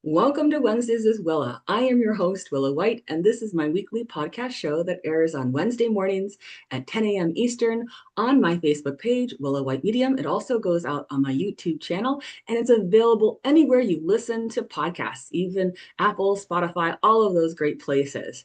Welcome to Wednesdays with Willa. I am your host, Willa White, and this is my weekly podcast show that airs on Wednesday mornings at 10 a.m. Eastern on my Facebook page, Willa White Medium. It also goes out on my YouTube channel, and it's available anywhere you listen to podcasts, even Apple, Spotify, all of those great places.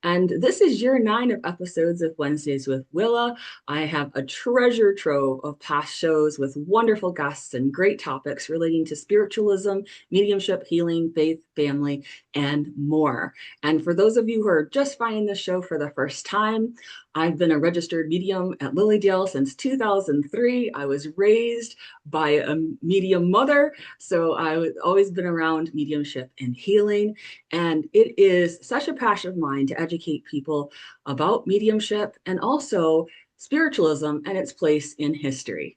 And this is year 9 of episodes of Wednesdays with Willa. I have a treasure trove of past shows with wonderful guests and great topics relating to spiritualism, mediumship, healing, faith, family, and more. And for those of you who are just finding this show for the first time, I've been a registered medium at Lilydale since 2003. I was raised by a medium mother, so I've always been around mediumship and healing. And it is such a passion of mine to educate people about mediumship and also spiritualism and its place in history.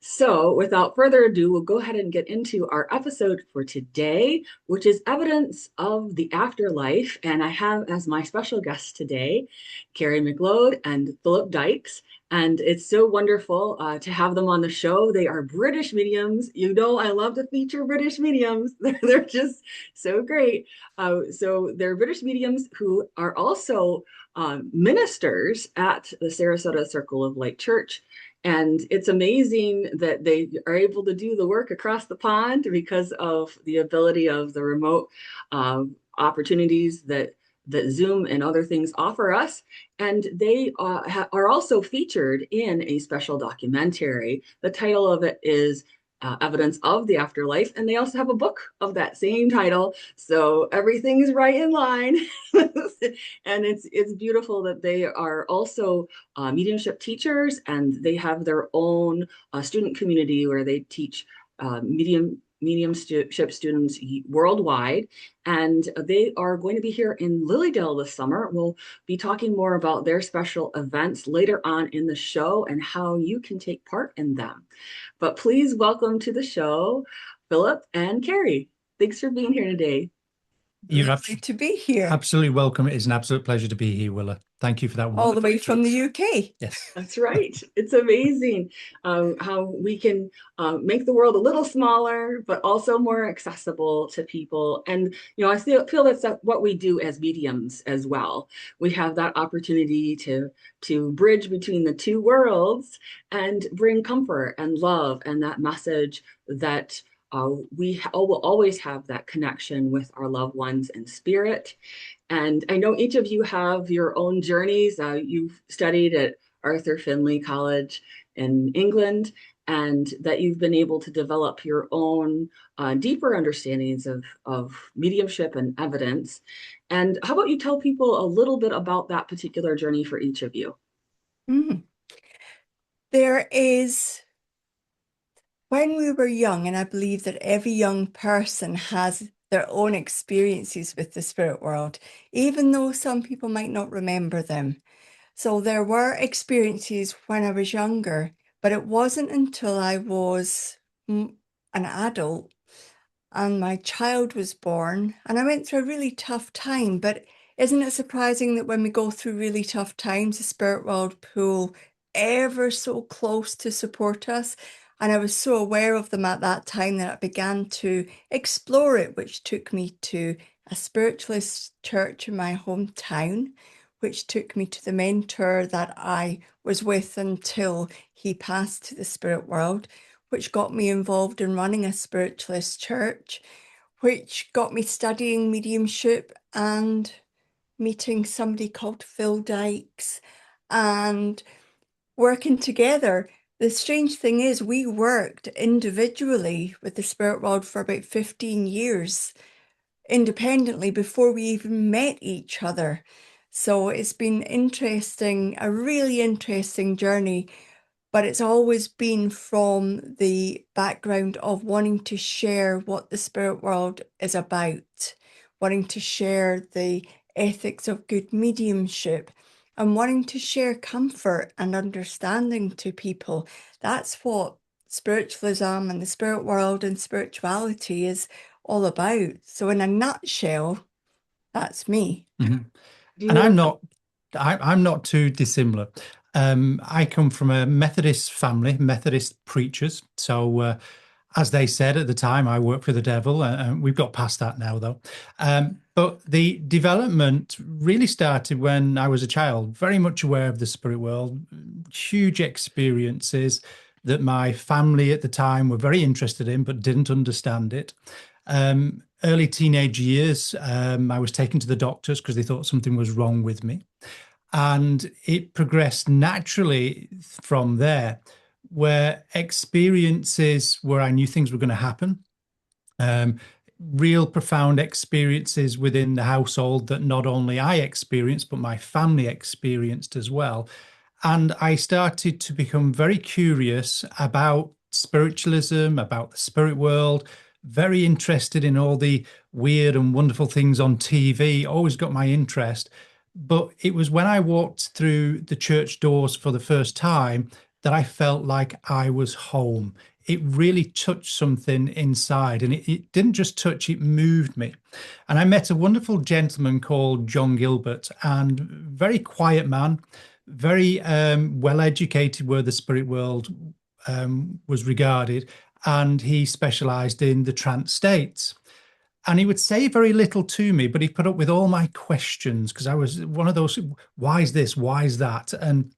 So, without further ado, we'll go ahead and get into our episode for today, which is evidence of the afterlife. And I have as my special guests today, Kerry McLeod and Philip Dykes. And it's so wonderful to have them on the show. They are British mediums. You know, I love to feature British mediums. They're just so great. So they're British mediums who are also ministers at the Sarasota Circle of Light Church. And it's amazing that they are able to do the work across the pond because of the ability of the remote opportunities that Zoom and other things offer us. And they are also featured in a special documentary. The title of it is Evidence of the Afterlife. And they also have a book of that same title. So everything is right in line. And it's beautiful that they are also mediumship teachers, and they have their own student community where they teach mediumship students worldwide. And they are going to be here in Lilydale this summer. We'll be talking more about their special events later on in the show and how you can take part in them. But please welcome to the show, Philip and Kerry. Thanks for being here today. You're Lovely to be here. absolutely welcome. It is an absolute pleasure to be here, Willa. Thank you for that. All the way from the UK. Yes. That's right. It's amazing how we can make the world a little smaller, but also more accessible to people. And, you know, I feel that's what we do as mediums as well. We have that opportunity to bridge between the two worlds and bring comfort and love and that message that we will always have that connection with our loved ones in spirit. And I know each of you have your own journeys. You've studied at Arthur Findlay College in England, and that you've been able to develop your own deeper understandings of mediumship and evidence. And how about you tell people a little bit about that particular journey for each of you? There is, when we were young, and I believe that every young person has their own experiences with the spirit world, even though some people might not remember them. So there were experiences when I was younger, but it wasn't until I was an adult and my child was born, and I went through a really tough time. But isn't it surprising that when we go through really tough times, the spirit world pull ever so close to support us? And I was so aware of them at that time that I began to explore it, which took me to a spiritualist church in my hometown, which took me to the mentor that I was with until he passed to the spirit world, which got me involved in running a spiritualist church, which got me studying mediumship and meeting somebody called Phil Dykes and working together. The strange thing is, we worked individually with the spirit world for about 15 years independently before we even met each other. So it's been interesting, a really interesting journey, but it's always been from the background of wanting to share what the spirit world is about, wanting to share the ethics of good mediumship, and wanting to share comfort and understanding to people. That's what spiritualism and the spirit world and spirituality is all about. So in a nutshell, that's me. Mm-hmm. And I'm not too dissimilar. I come from a Methodist family, Methodist preachers. So as they said at the time, I work for the devil, and we've got past that now, though. But the development really started when I was a child, very much aware of the spirit world, huge experiences that my family at the time were very interested in, but didn't understand it. Early teenage years, I was taken to the doctors because they thought something was wrong with me. And it progressed naturally from there, where experiences where I knew things were going to happen, um, real profound experiences within the household that not only I experienced, but my family experienced as well. And I started to become very curious about spiritualism, about the spirit world, very interested in all the weird and wonderful things on TV, always got my interest. But it was when I walked through the church doors for the first time that I felt like I was home. It really touched something inside, and it didn't just touch, it moved me. And I met a wonderful gentleman called John Gilbert, and very quiet man, very well educated where the spirit world was regarded, and he specialized in the trance states. And he would say very little to me, but he put up with all my questions because I was one of those, why is this? Why is that? And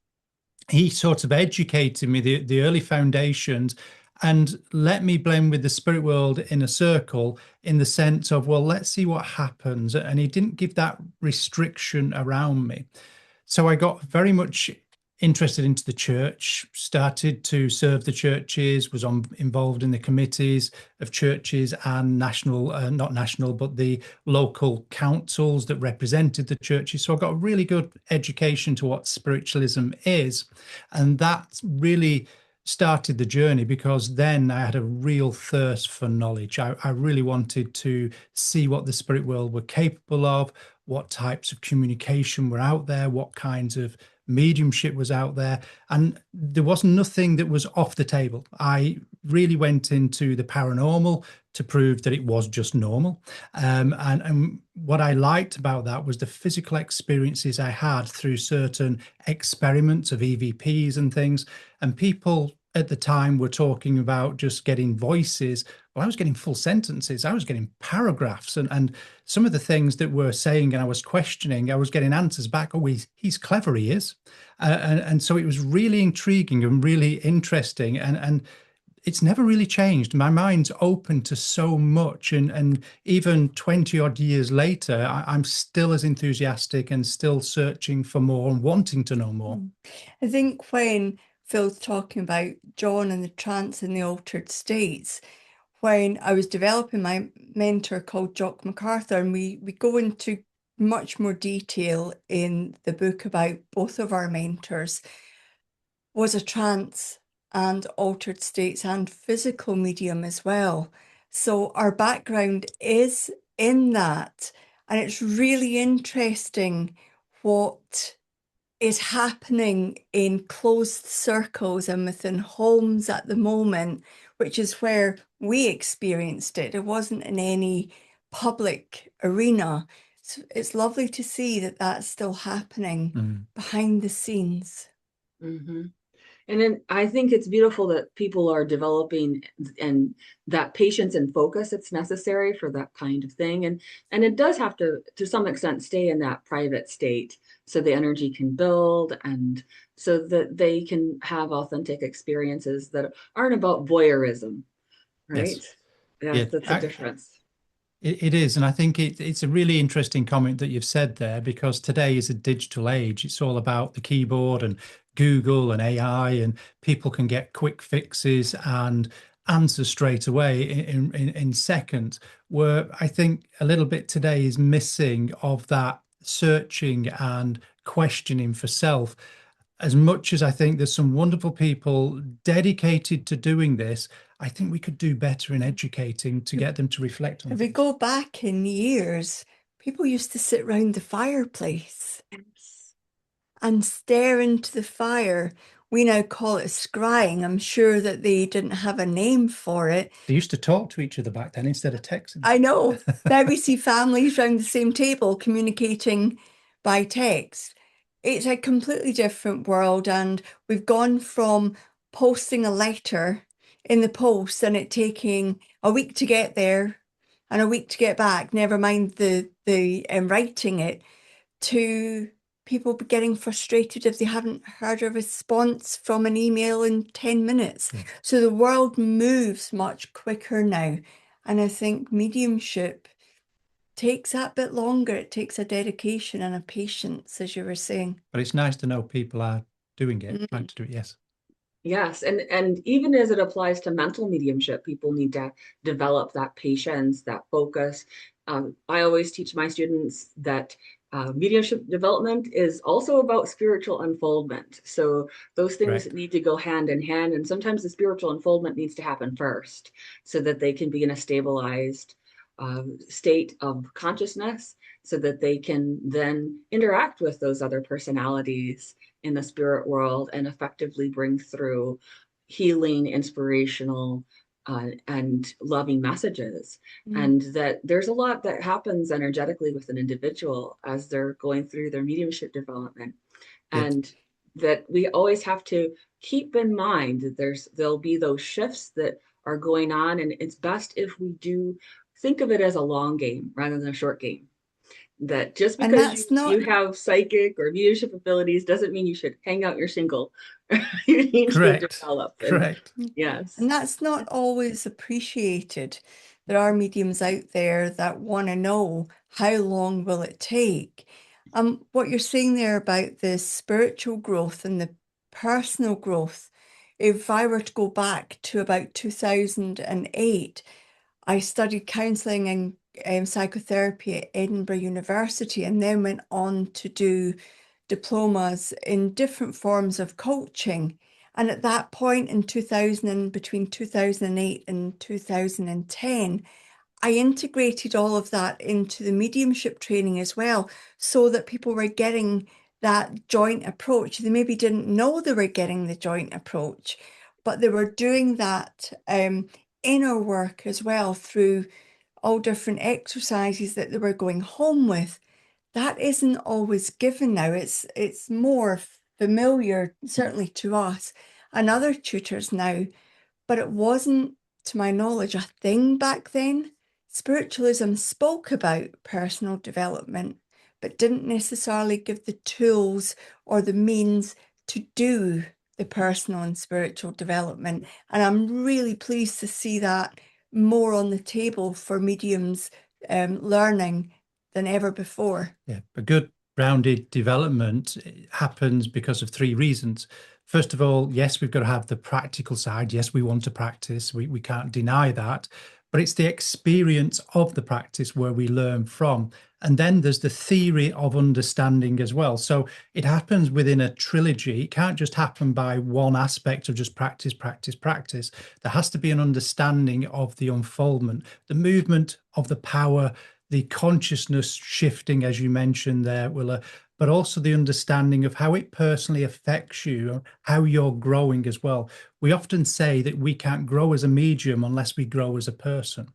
he sort of educated me the early foundations and let me blend with the spirit world in a circle in the sense of, well, let's see what happens. And he didn't give that restriction around me. So I got very much interested into the church, started to serve the churches, was involved in the committees of churches and national, not national, but the local councils that represented the churches. So I got a really good education to what spiritualism is. And that really started the journey, because then I had a real thirst for knowledge. I really wanted to see what the spirit world were capable of, what types of communication were out there, what kinds of mediumship was out there, and there was nothing that was off the table. I really went into the paranormal to prove that it was just normal. And what I liked about that was the physical experiences I had through certain experiments of EVPs and things. And people at the time were talking about just getting voices. Well, I was getting full sentences. I was getting paragraphs, and some of the things that were saying and I was questioning, I was getting answers back. Oh, he's clever, he is. And so it was really intriguing and really interesting. And it's never really changed. My mind's open to so much. And even 20 odd years later, I'm still as enthusiastic and still searching for more and wanting to know more. I think when Phil's talking about John and the trance and the altered states, when I was developing my mentor called Jock MacArthur, and we go into much more detail in the book about both of our mentors, was a trance and altered states and physical medium as well. So our background is in that, and it's really interesting what is happening in closed circles and within homes at the moment, which is where we experienced it. It wasn't in any public arena. So it's lovely to see that that's still happening behind the scenes. Mm-hmm. And then I think it's beautiful that people are developing and that patience and focus it's necessary for that kind of thing. And it does have to some extent, stay in that private state so the energy can build and so that they can have authentic experiences that aren't about voyeurism, right? Yes. Yeah, Yeah, that's a difference. It is. And I think it's a really interesting comment that you've said there, because today is a digital age. It's all about the keyboard and Google and AI, and people can get quick fixes and answers straight away in seconds, where I think a little bit today is missing of that searching and questioning for self. As much as I think there's some wonderful people dedicated to doing this, I think we could do better in educating to get them to reflect on If things. we go back in years, people used to sit round the fireplace and stare into the fire. We now call it scrying. I'm sure that they didn't have a name for it. They used to talk to each other back then instead of texting. I know. Now we see families around the same table communicating by text. It's a completely different world, and we've gone from posting a letter in the post and it taking a week to get there and a week to get back, never mind the writing it, to people getting frustrated if they haven't heard a response from an email in 10 minutes. Yeah. So the world moves much quicker now. And I think mediumship takes that bit longer. It takes a dedication and a patience, as you were saying. But it's nice to know people are doing it, trying to do it, yes. Yes, and even as it applies to mental mediumship, people need to develop that patience, that focus. I always teach my students that mediumship development is also about spiritual unfoldment. So those things Correct. need to go hand in hand, and sometimes the spiritual unfoldment needs to happen first, so that they can be in a stabilized state of consciousness, so that they can then interact with those other personalities in the spirit world and effectively bring through healing, inspirational, and loving messages. And that there's a lot that happens energetically with an individual as they're going through their mediumship development. Yes. And that we always have to keep in mind that there'll be those shifts that are going on. And it's best if we do think of it as a long game rather than a short game. That just And because that's you not have psychic or mediumship abilities doesn't mean you should hang out your shingle. You need to Correct. develop. And Correct. yes. And that's not always appreciated. There are mediums out there that want to know how long will it take. What you're saying there about the spiritual growth and the personal growth, if I were to go back to about 2008, I studied counselling and psychotherapy at Edinburgh University and then went on to do diplomas in different forms of coaching. And at that point in 2000, between 2008 and 2010, I integrated all of that into the mediumship training as well, so that people were getting that joint approach. They maybe didn't know they were getting the joint approach, but they were doing that inner work as well through all different exercises that they were going home with. That isn't always given now. It's more familiar, certainly to us and other tutors now, but it wasn't, to my knowledge, a thing back then. Spiritualism spoke about personal development, but didn't necessarily give the tools or the means to do the personal and spiritual development. And I'm really pleased to see that more on the table for mediums learning than ever before. Yeah, a good rounded development happens because of three reasons. First of all, yes, we've got to have the practical side. Yes, we want to practice. We can't deny that. But it's the experience of the practice where we learn from. And then there's the theory of understanding as well. So it happens within a trilogy. It can't just happen by one aspect of just practice, practice, practice. There has to be an understanding of the unfoldment, the movement of the power, the consciousness shifting, as you mentioned there, Willa, but also the understanding of how it personally affects you, how you're growing as well. We often say that we can't grow as a medium unless we grow as a person.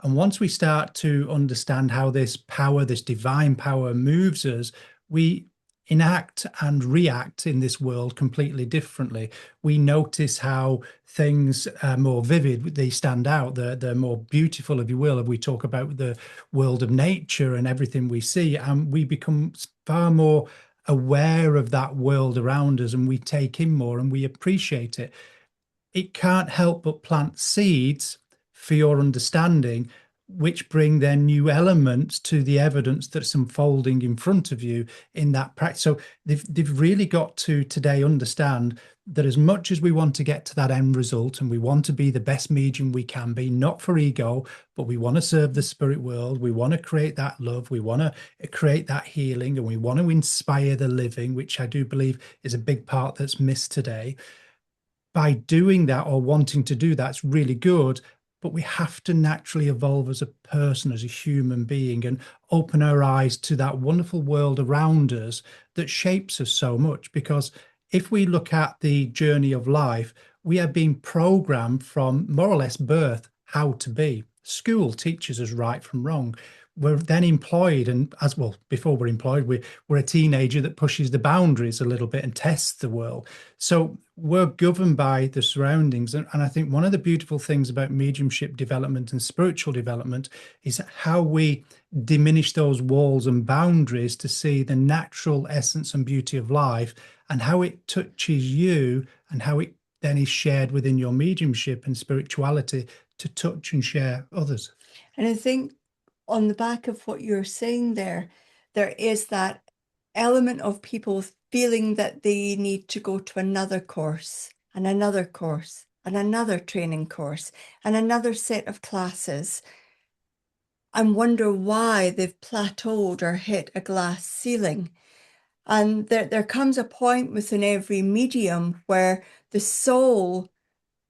And once we start to understand how this power, this divine power moves us, we enact and react in this world completely differently. We notice how things are more vivid, they stand out, they're more beautiful, if you will. If we talk about the world of nature and everything we see, and we become far more aware of that world around us, and we take in more and we appreciate it. It can't help but plant seeds for your understanding, which bring then new elements to the evidence that's unfolding in front of you in that practice. So they've really got to today understand that as much as we want to get to that end result and we want to be the best medium we can be, not for ego, but we want to serve the spirit world, we want to create that love, we want to create that healing, and we want to inspire the living, which I do believe is a big part that's missed today. By doing that or wanting to do that's really good, but we have to naturally evolve as a person, as a human being, and open our eyes to that wonderful world around us that shapes us so much. Because if we look at the journey of life, we are being programmed from more or less birth how to be. School teaches us right from wrong. We're then employed, and as well, before we're employed, we're a teenager that pushes the boundaries a little bit and tests the world. So we're governed by the surroundings. And I think one of the beautiful things about mediumship development and spiritual development is how we diminish those walls and boundaries to see the natural essence and beauty of life, and how it touches you, and how it then is shared within your mediumship and spirituality to touch and share others. And I think on the back of what you're saying there is that element of people feeling that they need to go to another course and another course and another training course and another set of classes, and wonder why they've plateaued or hit a glass ceiling. And there comes a point within every medium where the soul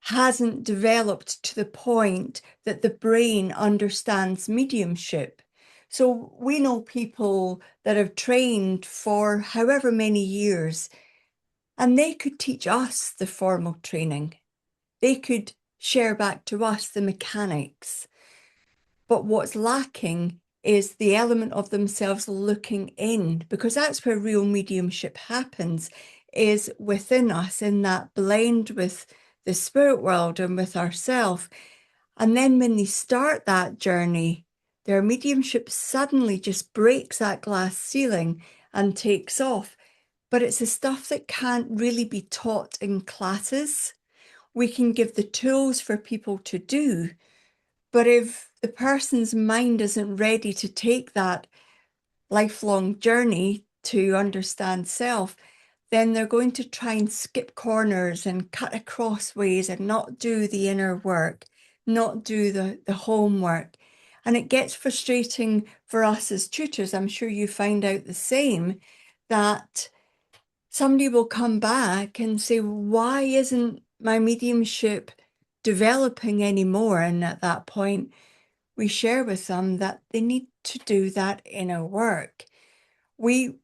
hasn't developed to the point that the brain understands mediumship. So we know people that have trained for however many years, and they could teach us the formal training. They could share back to us the mechanics. But what's lacking is the element of themselves looking in, because that's where real mediumship happens, is within us, in that blend with the spirit world and with ourself. And then when they start that journey, their mediumship suddenly just breaks that glass ceiling and takes off. But it's the stuff that can't really be taught in classes. We can give the tools for people to do, but if the person's mind isn't ready to take that lifelong journey to understand self, then they're going to try and skip corners and cut across ways and not do the inner work, not do the homework. And it gets frustrating for us as tutors. I'm sure you find out the same, that somebody will come back and say, why isn't my mediumship developing anymore? And at that point, we share with them that they need to do that inner work. We've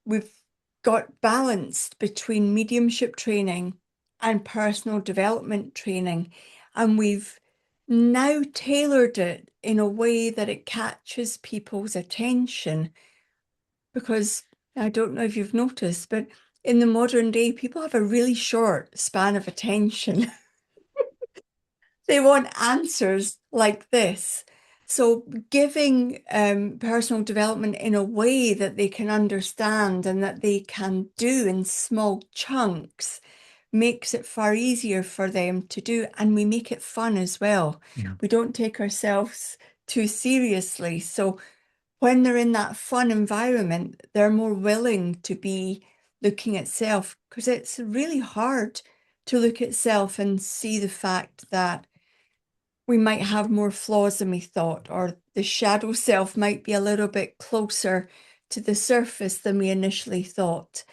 got balanced between mediumship training and personal development training, and we've now tailored it in a way that it catches people's attention. Because I don't know if you've noticed, but in the modern day, people have a really short span of attention. They want answers like this. So giving personal development in a way that they can understand and that they can do in small chunks makes it far easier for them to do. And we make it fun as well. Yeah. We don't take ourselves too seriously. So when they're in that fun environment, they're more willing to be looking at self, because it's really hard to look at self and see the fact that we might have more flaws than we thought, or the shadow self might be a little bit closer to the surface than we initially thought.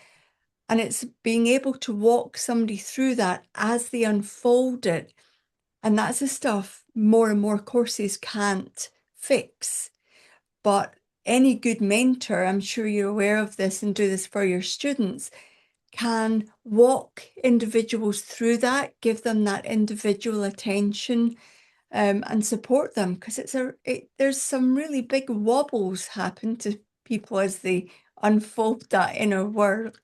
And it's being able to walk somebody through that as they unfold it. And that's the stuff more and more courses can't fix. But any good mentor, I'm sure you're aware of this and do this for your students, can walk individuals through that, give them that individual attention, and support them, because there's some really big wobbles happen to people as they unfold that inner world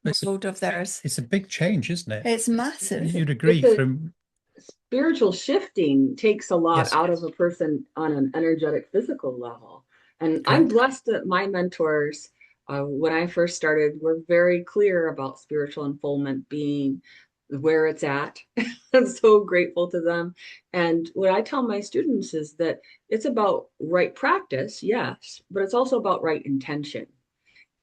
of theirs. It's a big change, isn't it? It's massive. You'd agree from spiritual shifting takes a lot Yes. out of a person on an energetic physical level. And I'm Correct. blessed that my mentors, when I first started, were very clear about spiritual unfoldment being where it's at. I'm so grateful to them. And what I tell my students is that it's about right practice, yes, but it's also about right intention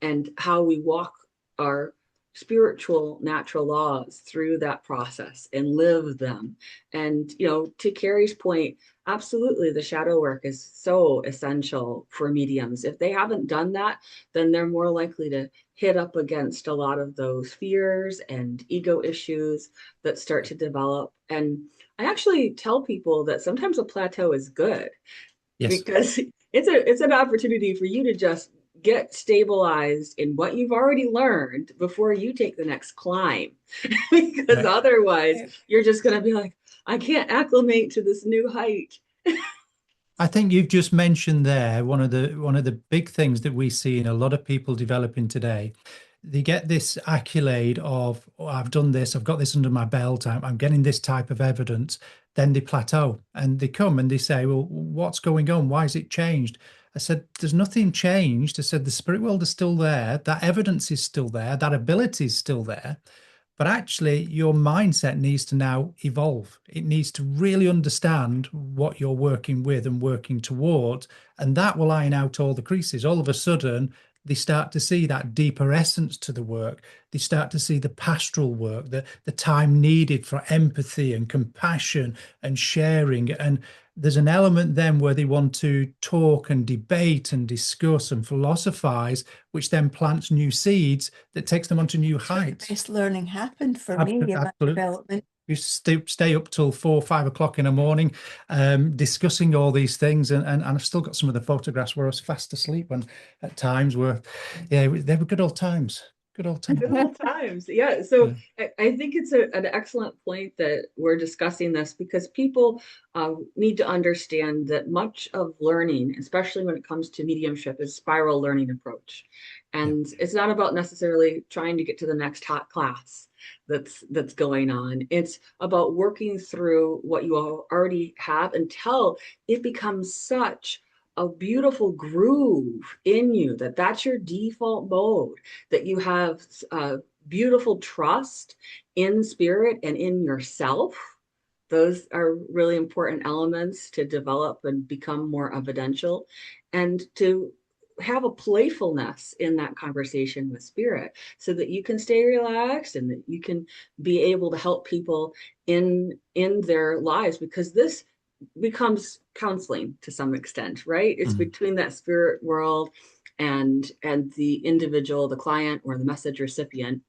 and how we walk our spiritual natural laws through that process and live them. And, you know, to Kerry's point, absolutely, the shadow work is so essential for mediums. If they haven't done that, then they're more likely to hit up against a lot of those fears and ego issues that start to develop. And I actually tell people that sometimes a plateau is good. Yes. Because it's an opportunity for you to just get stabilized in what you've already learned before you take the next climb. Because right. Otherwise, you're just going to be like, I can't acclimate to this new height. I think you've just mentioned there one of the big things that we see in a lot of people developing today they get this accolade of, oh, I've done this, I've got this under my belt, I'm getting this type of evidence. Then they plateau and they come and they say, well, what's going on? Why has it changed? I said, there's nothing changed. I said, the spirit world is still there. That evidence is still there. That ability is still there. But actually, your mindset needs to now evolve. It needs to really understand what you're working with and working towards. And that will iron out all the creases. All of a sudden, they start to see that deeper essence to the work. They start to see the pastoral work, the time needed for empathy and compassion and sharing. And there's an element then where they want to talk and debate and discuss and philosophize, which then plants new seeds that takes them onto new heights. The best learning happened for me in my development. You stay up till 4 or 5 o'clock in the morning, discussing all these things, and I've still got some of the photographs where I was fast asleep when at times were, yeah, they were good old times. Good old times. Good old times. Yeah. So I think it's an excellent point that we're discussing this, because people need to understand that much of learning, especially when it comes to mediumship, is spiral learning approach. And it's not about necessarily trying to get to the next hot class that's going on. It's about working through what you already have until it becomes such a beautiful groove in you that that's your default mode, that you have beautiful trust in spirit and in yourself. Those are really important elements to develop and become more evidential, and to have a playfulness in that conversation with spirit, so that you can stay relaxed and that you can be able to help people in their lives, because this becomes counseling to some extent, right? It's between that spirit world and the individual, the client, or the message recipient.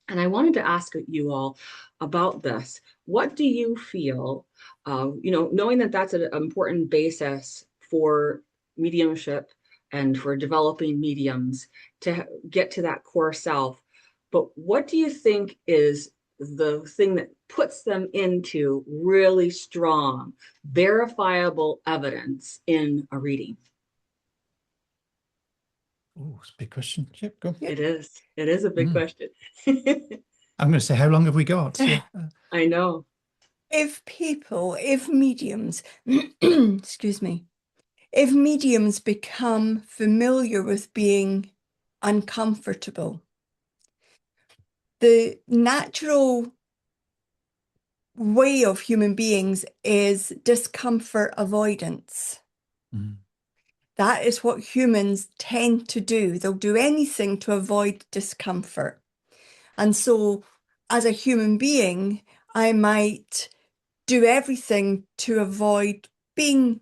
And I wanted to ask you all about this. What do you feel, knowing that that's an important basis for mediumship and for developing mediums to get to that core self, but what do you think is the thing that puts them into really strong, verifiable evidence in a reading? Oh, it's a big question. Yep, go. It is. It is a big question. I'm going to say, how long have we got? Yeah. I know. If mediums, excuse me, if mediums become familiar with being uncomfortable, the natural way of human beings is discomfort avoidance. That is what humans tend to do. They'll do anything to avoid discomfort. And so, as a human being, I might do everything to avoid being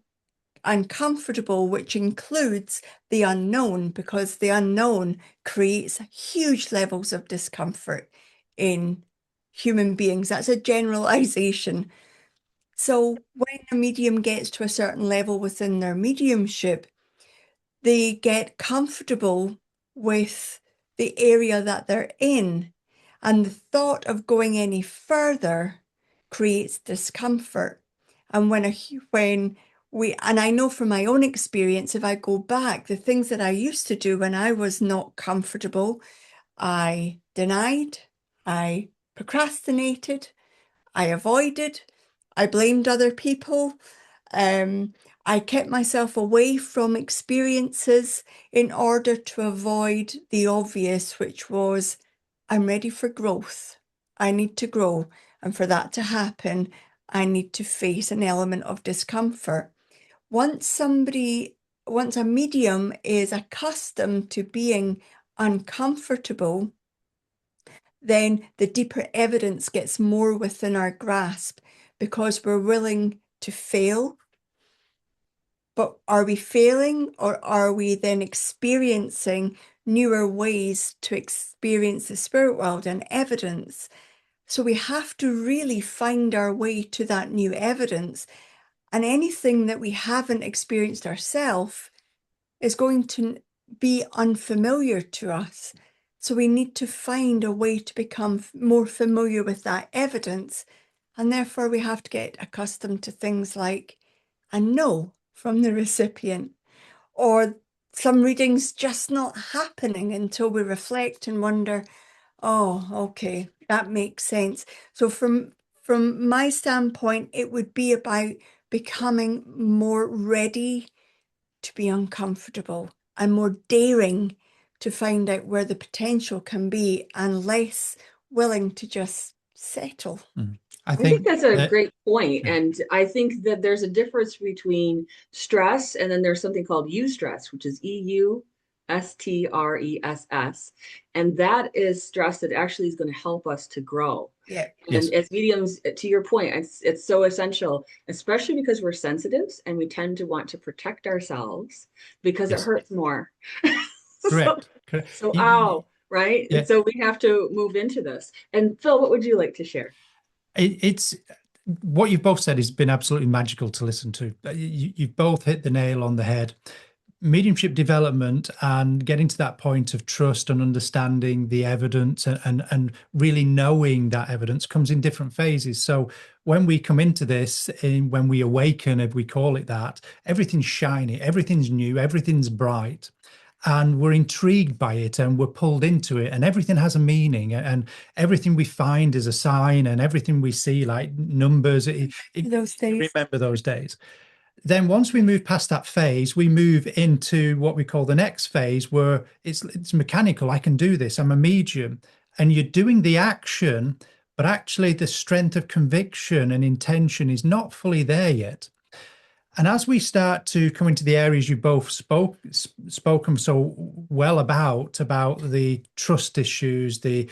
uncomfortable, which includes the unknown, because the unknown creates huge levels of discomfort in human beings. That's a generalization. So when a medium gets to a certain level within their mediumship, they get comfortable with the area that they're in, and the thought of going any further creates discomfort. And and I know from my own experience, if I go back, the things that I used to do when I was not comfortable, I denied, I procrastinated, I avoided, I blamed other people. I kept myself away from experiences in order to avoid the obvious, which was, I'm ready for growth. I need to grow. And for that to happen, I need to face an element of discomfort. Once a medium is accustomed to being uncomfortable, then the deeper evidence gets more within our grasp, because we're willing to fail. But are we failing, or are we then experiencing newer ways to experience the spirit world and evidence? So we have to really find our way to that new evidence. And anything that we haven't experienced ourselves is going to be unfamiliar to us. So we need to find a way to become more familiar with that evidence. And therefore we have to get accustomed to things like a no from the recipient, or some readings just not happening until we reflect and wonder, oh, okay, that makes sense. So from my standpoint, it would be about becoming more ready to be uncomfortable and more daring to find out where the potential can be and less willing to just settle. I I think think that's a that, great point. yeah, And I think that there's a difference between stress and then there's something called eustress, which is EUSTRESS. And that is stress that actually is going to help us to grow. Yeah. And yes, as mediums, to your point, it's so essential, especially because we're sensitives and we tend to want to protect ourselves because it yes, hurts more. So, correct, correct. so ow, right? And Yeah, so we have to move into this. And Phil, what would you like to share? it's what you've both said has been absolutely magical to listen to. You've both hit the nail on the head. Mediumship development and getting to that point of trust and understanding the evidence and really knowing that evidence comes in different phases. So when we come into this, when we awaken, if we call it that, everything's shiny, everything's new, everything's bright. And we're intrigued by it and we're pulled into it, and everything has a meaning, and everything we find is a sign, and everything we see, like numbers, Those days. remember those days. Then once we move past that phase, we move into what we call the next phase, where it's mechanical. I can do this. I'm a medium. And you're doing the action, but actually the strength of conviction and intention is not fully there yet. And as we start to come into the areas you both spoken so well about the trust issues, the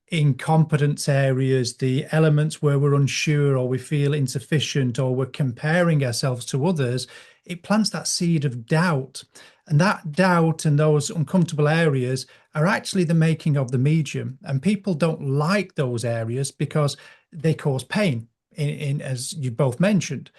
incompetence areas, the elements where we're unsure or we feel insufficient or we're comparing ourselves to others, it plants that seed of doubt. And that doubt and those uncomfortable areas are actually the making of the medium. And people don't like those areas because they cause pain, as you both mentioned.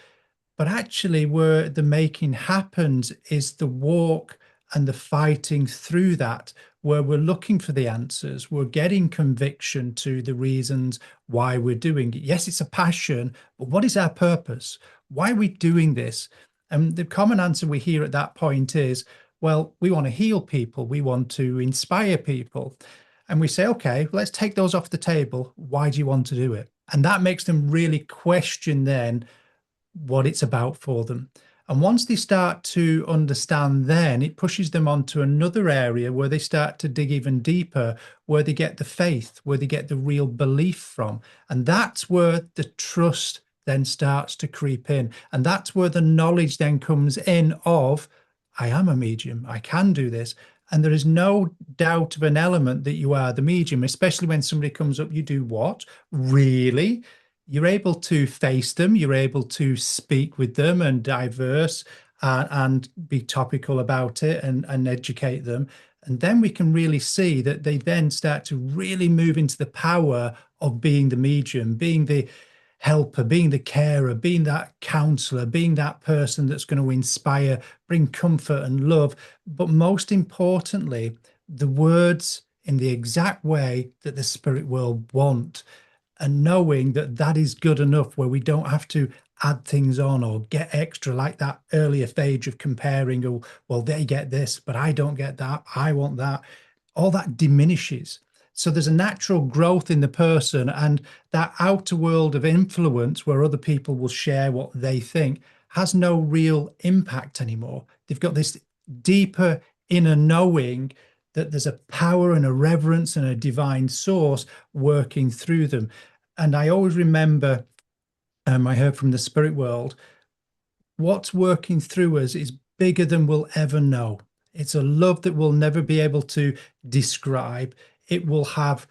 But actually, where the making happens is the walk and the fighting through that, where we're looking for the answers, we're getting conviction to the reasons why we're doing it. Yes, it's a passion, but what is our purpose? Why are we doing this? And the common answer we hear at that point is, well, we want to heal people, we want to inspire people. And we say, okay, let's take those off the table. Why do you want to do it? And that makes them really question then what it's about for them. And once they start to understand, then it pushes them onto another area where they start to dig even deeper, where they get the faith, where they get the real belief from. And that's where the trust then starts to creep in. And that's where the knowledge then comes in of, I am a medium, I can do this. And there is no doubt of an element that you are the medium, especially when somebody comes up, you do what? Really? You're able to face them, you're able to speak with them and diverse and be topical about it and educate them. And then we can really see that they then start to really move into the power of being the medium, being the helper, being the carer, being that counselor, being that person that's going to inspire, bring comfort and love. But most importantly, the words in the exact way that the spirit world want, and knowing that that is good enough, where we don't have to add things on or get extra, like that earlier stage of comparing. Oh, well, they get this, but I don't get that. I want that. All that diminishes. So there's a natural growth in the person, and that outer world of influence where other people will share what they think has no real impact anymore. They've got this deeper inner knowing that there's a power and a reverence and a divine source working through them. And I always remember, I heard from the spirit world, what's working through us is bigger than we'll ever know. It's a love that we'll never be able to describe. It will have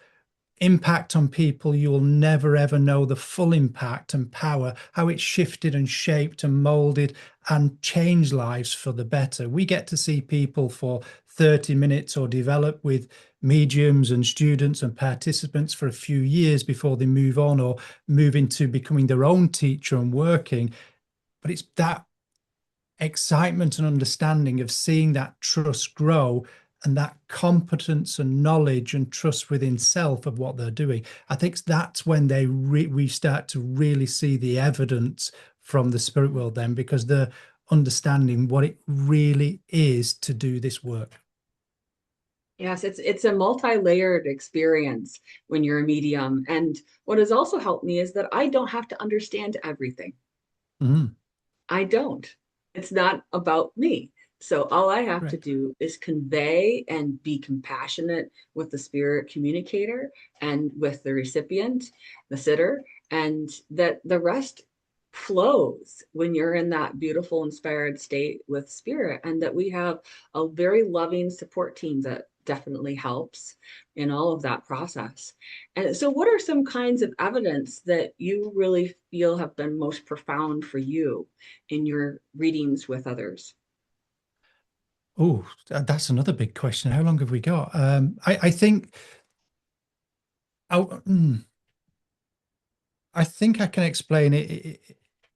impact on people. You'll never ever know the full impact and power, how it's shifted and shaped and molded and changed lives for the better. We get to see people for 30 minutes or develop with mediums and students and participants for a few years before they move on or move into becoming their own teacher and working. But it's that excitement and understanding of seeing that trust grow and that competence and knowledge and trust within self of what they're doing. I think that's when we start to really see the evidence from the spirit world then, because they're understanding what it really is to do this work. Yes, it's a multi-layered experience when you're a medium. And what has also helped me is that I don't have to understand everything. Mm, I don't. It's not about me. So all I have to correct. do is convey and be compassionate with the spirit communicator and with the recipient, the sitter, and that the rest flows when you're in that beautiful, inspired state with spirit. And that we have a very loving support team that definitely helps in all of that process. And so, what are some kinds of evidence that you really feel have been most profound for you in your readings with others? Oh, that's another big question. How long have we got? I think oh, I think I can explain it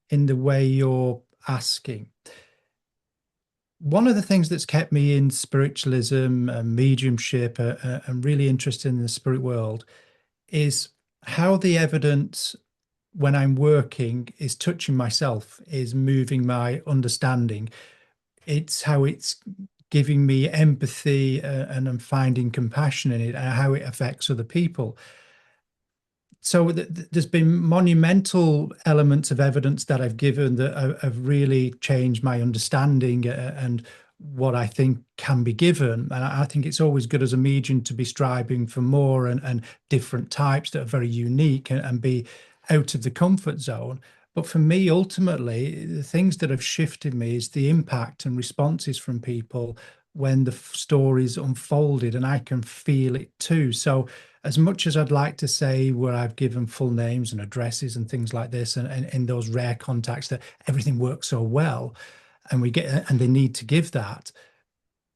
in the way you're asking. One of the things that's kept me in spiritualism and mediumship and really interested in the spirit world is how the evidence when I'm working is touching myself, is moving my understanding. It's how it's giving me empathy and I'm finding compassion in it and how it affects other people. So there's been monumental elements of evidence that I've given that have really changed my understanding and what I think can be given. And I think it's always good as a medium to be striving for more and different types that are very unique and be out of the comfort zone. But for me, ultimately, the things that have shifted me is the impact and responses from people when the stories unfolded, and I can feel it too. So as much as I'd like to say where I've given full names and addresses and things like this, and in those rare contacts that everything works so well, and we get and they need to give that.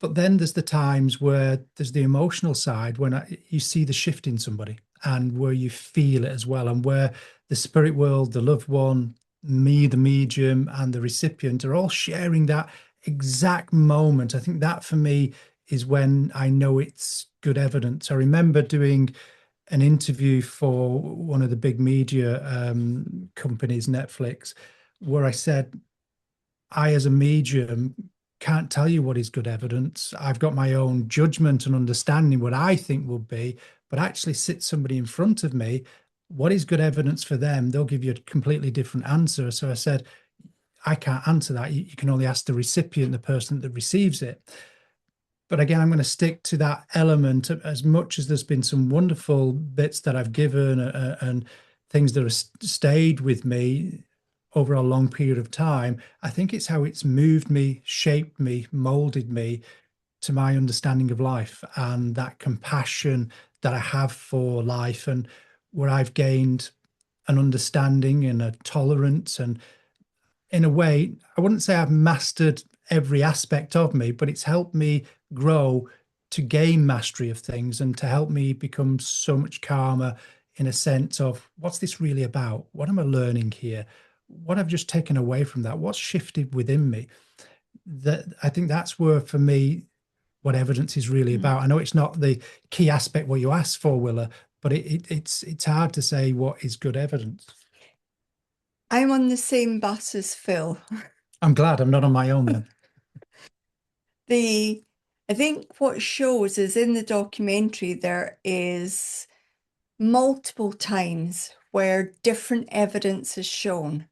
But then there's the times where there's the emotional side when you see the shift in somebody and where you feel it as well, and where the spirit world, the loved one, me, the medium, and the recipient are all sharing that exact moment. I think that for me is when I know it's good evidence. I remember doing an interview for one of the big media companies, Netflix, where I said, I, as a medium, can't tell you what is good evidence. I've got my own judgment and understanding what I think will be, but actually sit somebody in front of me, what is good evidence for them? They'll give you a completely different answer. So I said, I can't answer that. You can only ask the recipient, the person that receives it. But again, I'm going to stick to that element as much as there's been some wonderful bits that I've given and things that have stayed with me over a long period of time. I think it's how it's moved me, shaped me, molded me to my understanding of life and that compassion that I have for life, and where I've gained an understanding and a tolerance. And in a way, I wouldn't say I've mastered every aspect of me, but it's helped me grow to gain mastery of things and to help me become so much calmer in a sense of what's this really about? What am I learning here? What I've just taken away from that? What's shifted within me? That I think that's where, for me, what evidence is really about. I know it's not the key aspect what you asked for, Willa, but it's hard to say what is good evidence. I'm on the same bus as Phil. I'm glad I'm not on my own then. I think what shows is in the documentary there is multiple times where different evidence is shown,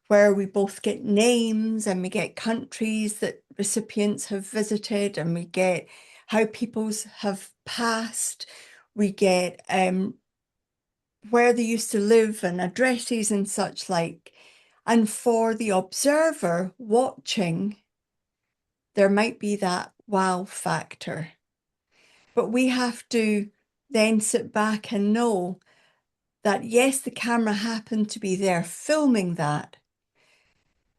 where we both get names and we get countries that recipients have visited, and we get how people's have passed. We get where they used to live and addresses and such like. And for the observer watching, there might be that wow factor. But we have to then sit back and know that, yes, the camera happened to be there filming that,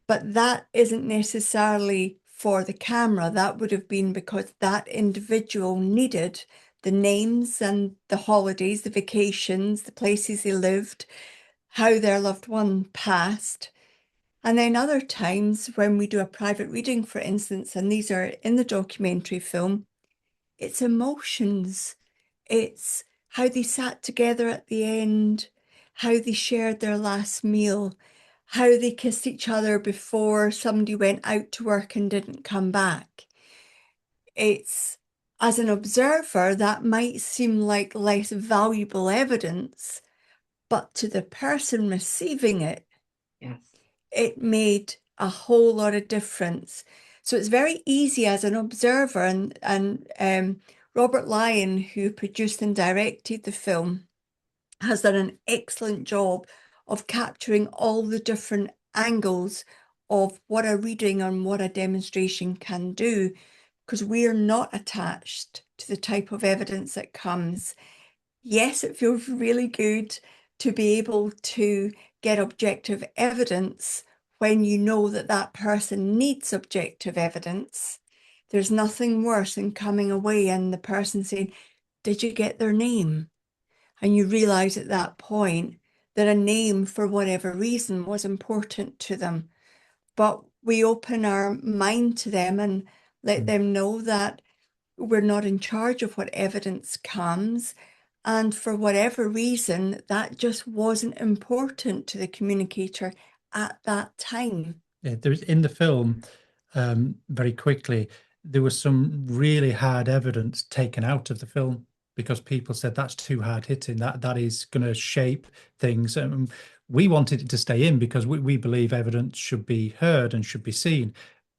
but that isn't necessarily for the camera. That would have been because that individual needed the names and the holidays, the vacations, the places they lived, how their loved one passed. And then other times when we do a private reading, for instance, and these are in the documentary film, it's emotions. It's how they sat together at the end, how they shared their last meal, how they kissed each other before somebody went out to work and didn't come back. It's, as an observer, that might seem like less valuable evidence, but to the person receiving it, Yes. it made a whole lot of difference. So it's very easy as an observer, and Robert Lyon, who produced and directed the film, has done an excellent job of capturing all the different angles of what a reading and what a demonstration can do, because we are not attached to the type of evidence that comes. Yes, it feels really good to be able to get objective evidence when you know that that person needs objective evidence. There's nothing worse than coming away and the person saying, "Did you get their name?" And you realize at that point that a name, for whatever reason, was important to them. But we open our mind to them and let them know that we're not in charge of what evidence comes. And for whatever reason, that just wasn't important to the communicator at that time. Yeah, there's in the film, very quickly, there was some really hard evidence taken out of the film because people said that's too hard hitting. That is going to shape things. We wanted it to stay in because we believe evidence should be heard and should be seen.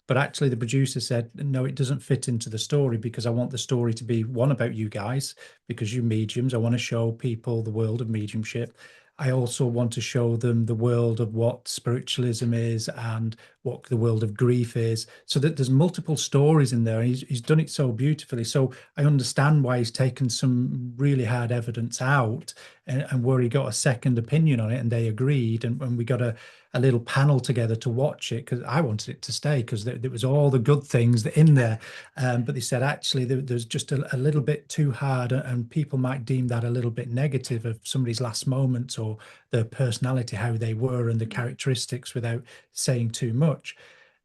But actually, the producer said, no, it doesn't fit into the story because I want the story to be one about you guys, because you're mediums. I want to show people the world of mediumship. I also want to show them the world of what spiritualism is and what the world of grief is, so that there's multiple stories in there. He's done it so beautifully. So I understand why he's taken some really hard evidence out, and where he got a second opinion on it and they agreed, and we got a little panel together to watch it because I wanted it to stay because there was all the good things in there. But they said actually there's just a little bit too hard, and people might deem that a little bit negative of somebody's last moments or their personality, how they were and the characteristics, without saying too much.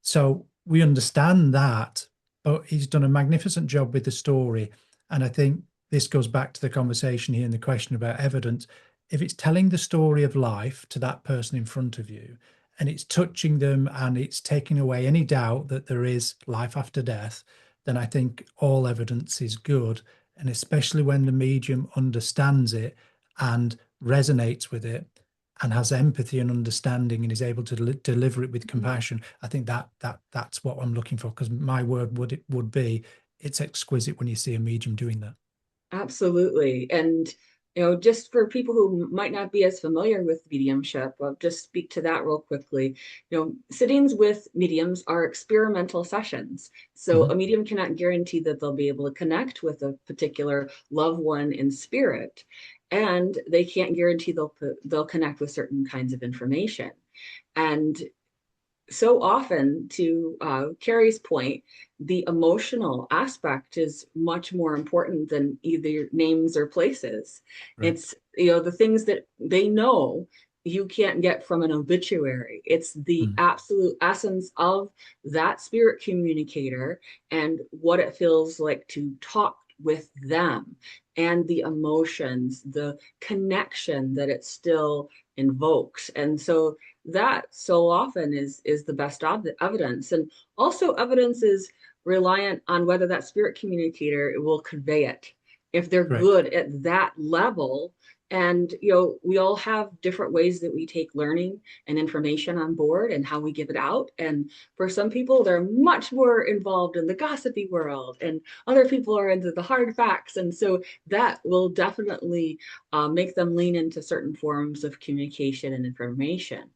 So we understand that, but he's done a magnificent job with the story. And I think this goes back to the conversation here and the question about evidence. If it's telling the story of life to that person in front of you, and it's touching them and it's taking away any doubt that there is life after death, then I think all evidence is good. And especially when the medium understands it and resonates with it and has empathy and understanding and is able to deliver it with compassion, I think that's what I'm looking for. Because my word would be, it's exquisite when you see a medium doing that. Absolutely. And, just for people who might not be as familiar with mediumship, I'll just speak to that real quickly. Sittings with mediums are experimental sessions. So a medium cannot guarantee that they'll be able to connect with a particular loved one in spirit, and they can't guarantee they'll connect with certain kinds of information. And so often, to Kerry's point, the emotional aspect is much more important than either names or places. Right. It's, the things that they know you can't get from an obituary. It's the absolute essence of that spirit communicator and what it feels like to talk with them, and the emotions, the connection that it still invokes. And so that so often is the best evidence. And also evidence is reliant on whether that spirit communicator will convey it. If they're Correct. good at that level, and we all have different ways that we take learning and information on board and how we give it out. And for some people, they're much more involved in the gossipy world, and other people are into the hard facts. And so that will definitely make them lean into certain forms of communication and information.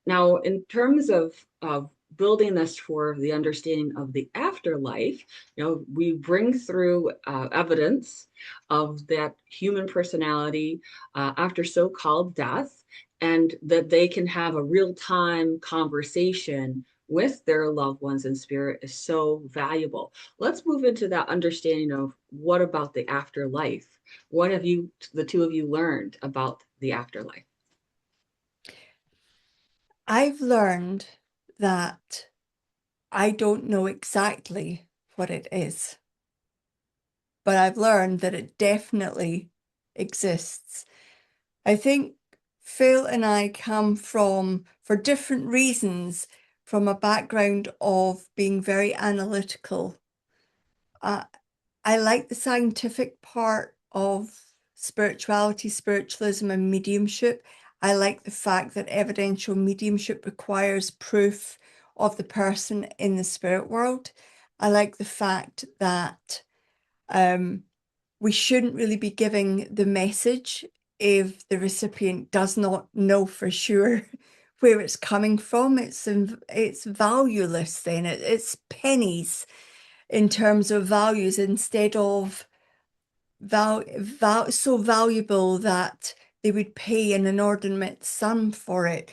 Now, in terms of building this for the understanding of the afterlife, we bring through evidence of that human personality after so-called death, and that they can have a real-time conversation with their loved ones in spirit is so valuable. Let's move into that understanding of what about the afterlife? What have the two of you, learned about the afterlife? I've learned that I don't know exactly what it is, but I've learned that it definitely exists. I think Phil and I come from, for different reasons, from a background of being very analytical. I like the scientific part of spirituality, spiritualism, and mediumship. I like the fact that evidential mediumship requires proof of the person in the spirit world. I like the fact that we shouldn't really be giving the message if the recipient does not know for sure where it's coming from. It's valueless then. It's pennies in terms of values instead of so valuable that they would pay an inordinate sum for it.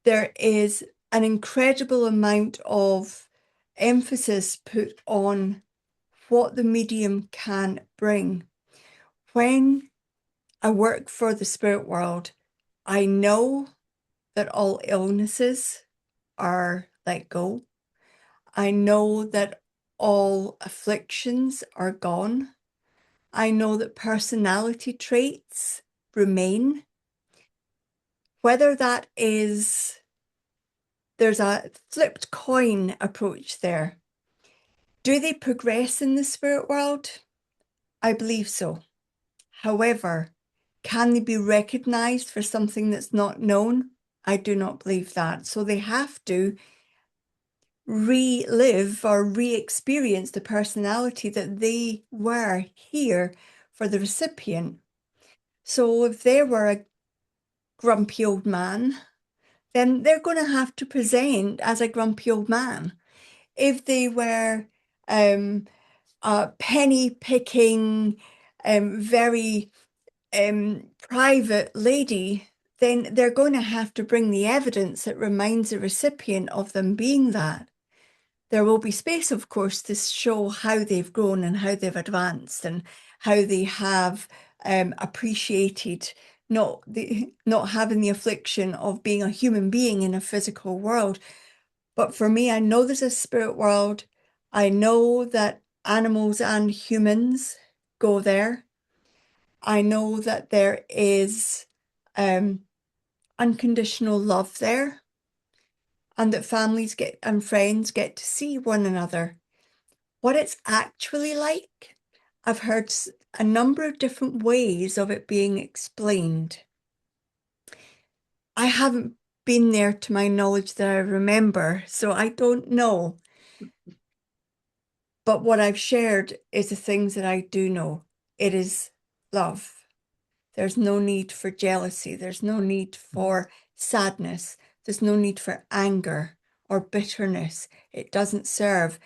There is an incredible amount of emphasis put on what the medium can bring. When I work for the spirit world, I know that all illnesses are let go. I know that all afflictions are gone. I know that personality traits remain. Whether that is, there's a flipped coin approach there. Do they progress in the spirit world? I believe so. However, can they be recognized for something that's not known? I do not believe that. So they have to relive or re-experience the personality that they were here for the recipient. So if they were a grumpy old man, then they're going to have to present as a grumpy old man. If they were a penny picking, very private lady, then they're going to have to bring the evidence that reminds the recipient of them being that. There will be space, of course, to show how they've grown and how they've advanced and how they have appreciated not having the affliction of being a human being in a physical world. But for me, I know there's a spirit world. I know that animals and humans go there. I know that there is unconditional love there, and that families and friends get to see one another. What it's actually like, I've heard a number of different ways of it being explained. I haven't been there to my knowledge that I remember, so I don't know. But what I've shared is the things that I do know. It is love. There's no need for jealousy. There's no need for sadness. There's no need for anger or bitterness. It doesn't serve.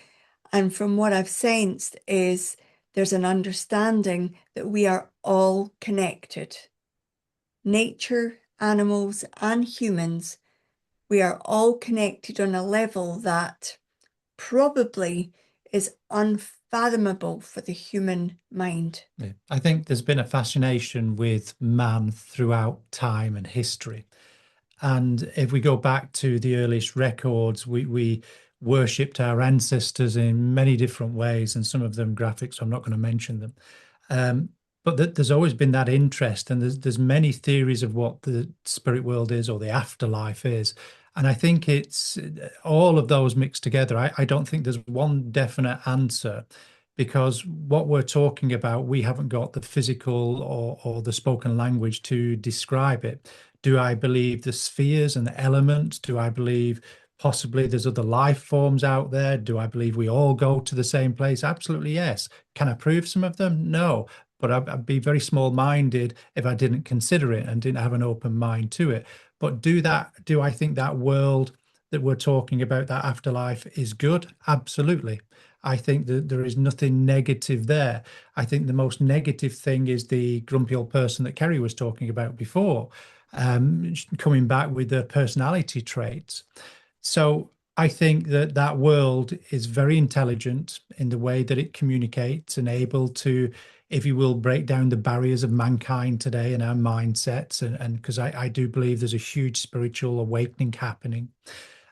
And from what I've sensed is there's an understanding that we are all connected. Nature, animals, and humans, we are all connected on a level that probably is unfathomable for the human mind. Yeah. I think there's been a fascination with man throughout time and history. And if we go back to the earliest records, we worshipped our ancestors in many different ways, and some of them graphic, so I'm not going to mention them. But there's always been that interest, and there's many theories of what the spirit world is or the afterlife is. And I think it's all of those mixed together. I don't think there's one definite answer, because what we're talking about, we haven't got the physical or the spoken language to describe it. Do I believe the spheres and the elements? Do I believe possibly there's other life forms out there? Do I believe we all go to the same place? Absolutely, yes. Can I prove some of them? No. But I'd be very small-minded if I didn't consider it and didn't have an open mind to it. But do I think that world that we're talking about, that afterlife, is good? Absolutely. I think that there is nothing negative there. I think the most negative thing is the grumpy old person that Kerry was talking about before, coming back with the personality traits. So I think that that world is very intelligent in the way that it communicates and able to, if you will, break down the barriers of mankind today and our mindsets. And because I do believe there's a huge spiritual awakening happening.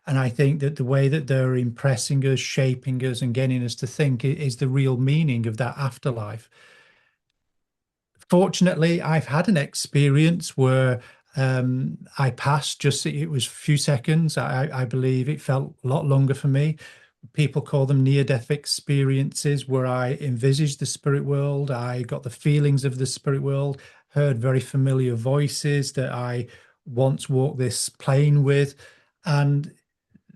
And I think that the way that they're impressing us, shaping us, and getting us to think is the real meaning of that afterlife. Fortunately, I've had an experience where I passed, just it was a few seconds. I believe it felt a lot longer for me. People call them near-death experiences, where I envisaged the spirit world. I got the feelings of the spirit world, heard very familiar voices that I once walked this plane with. And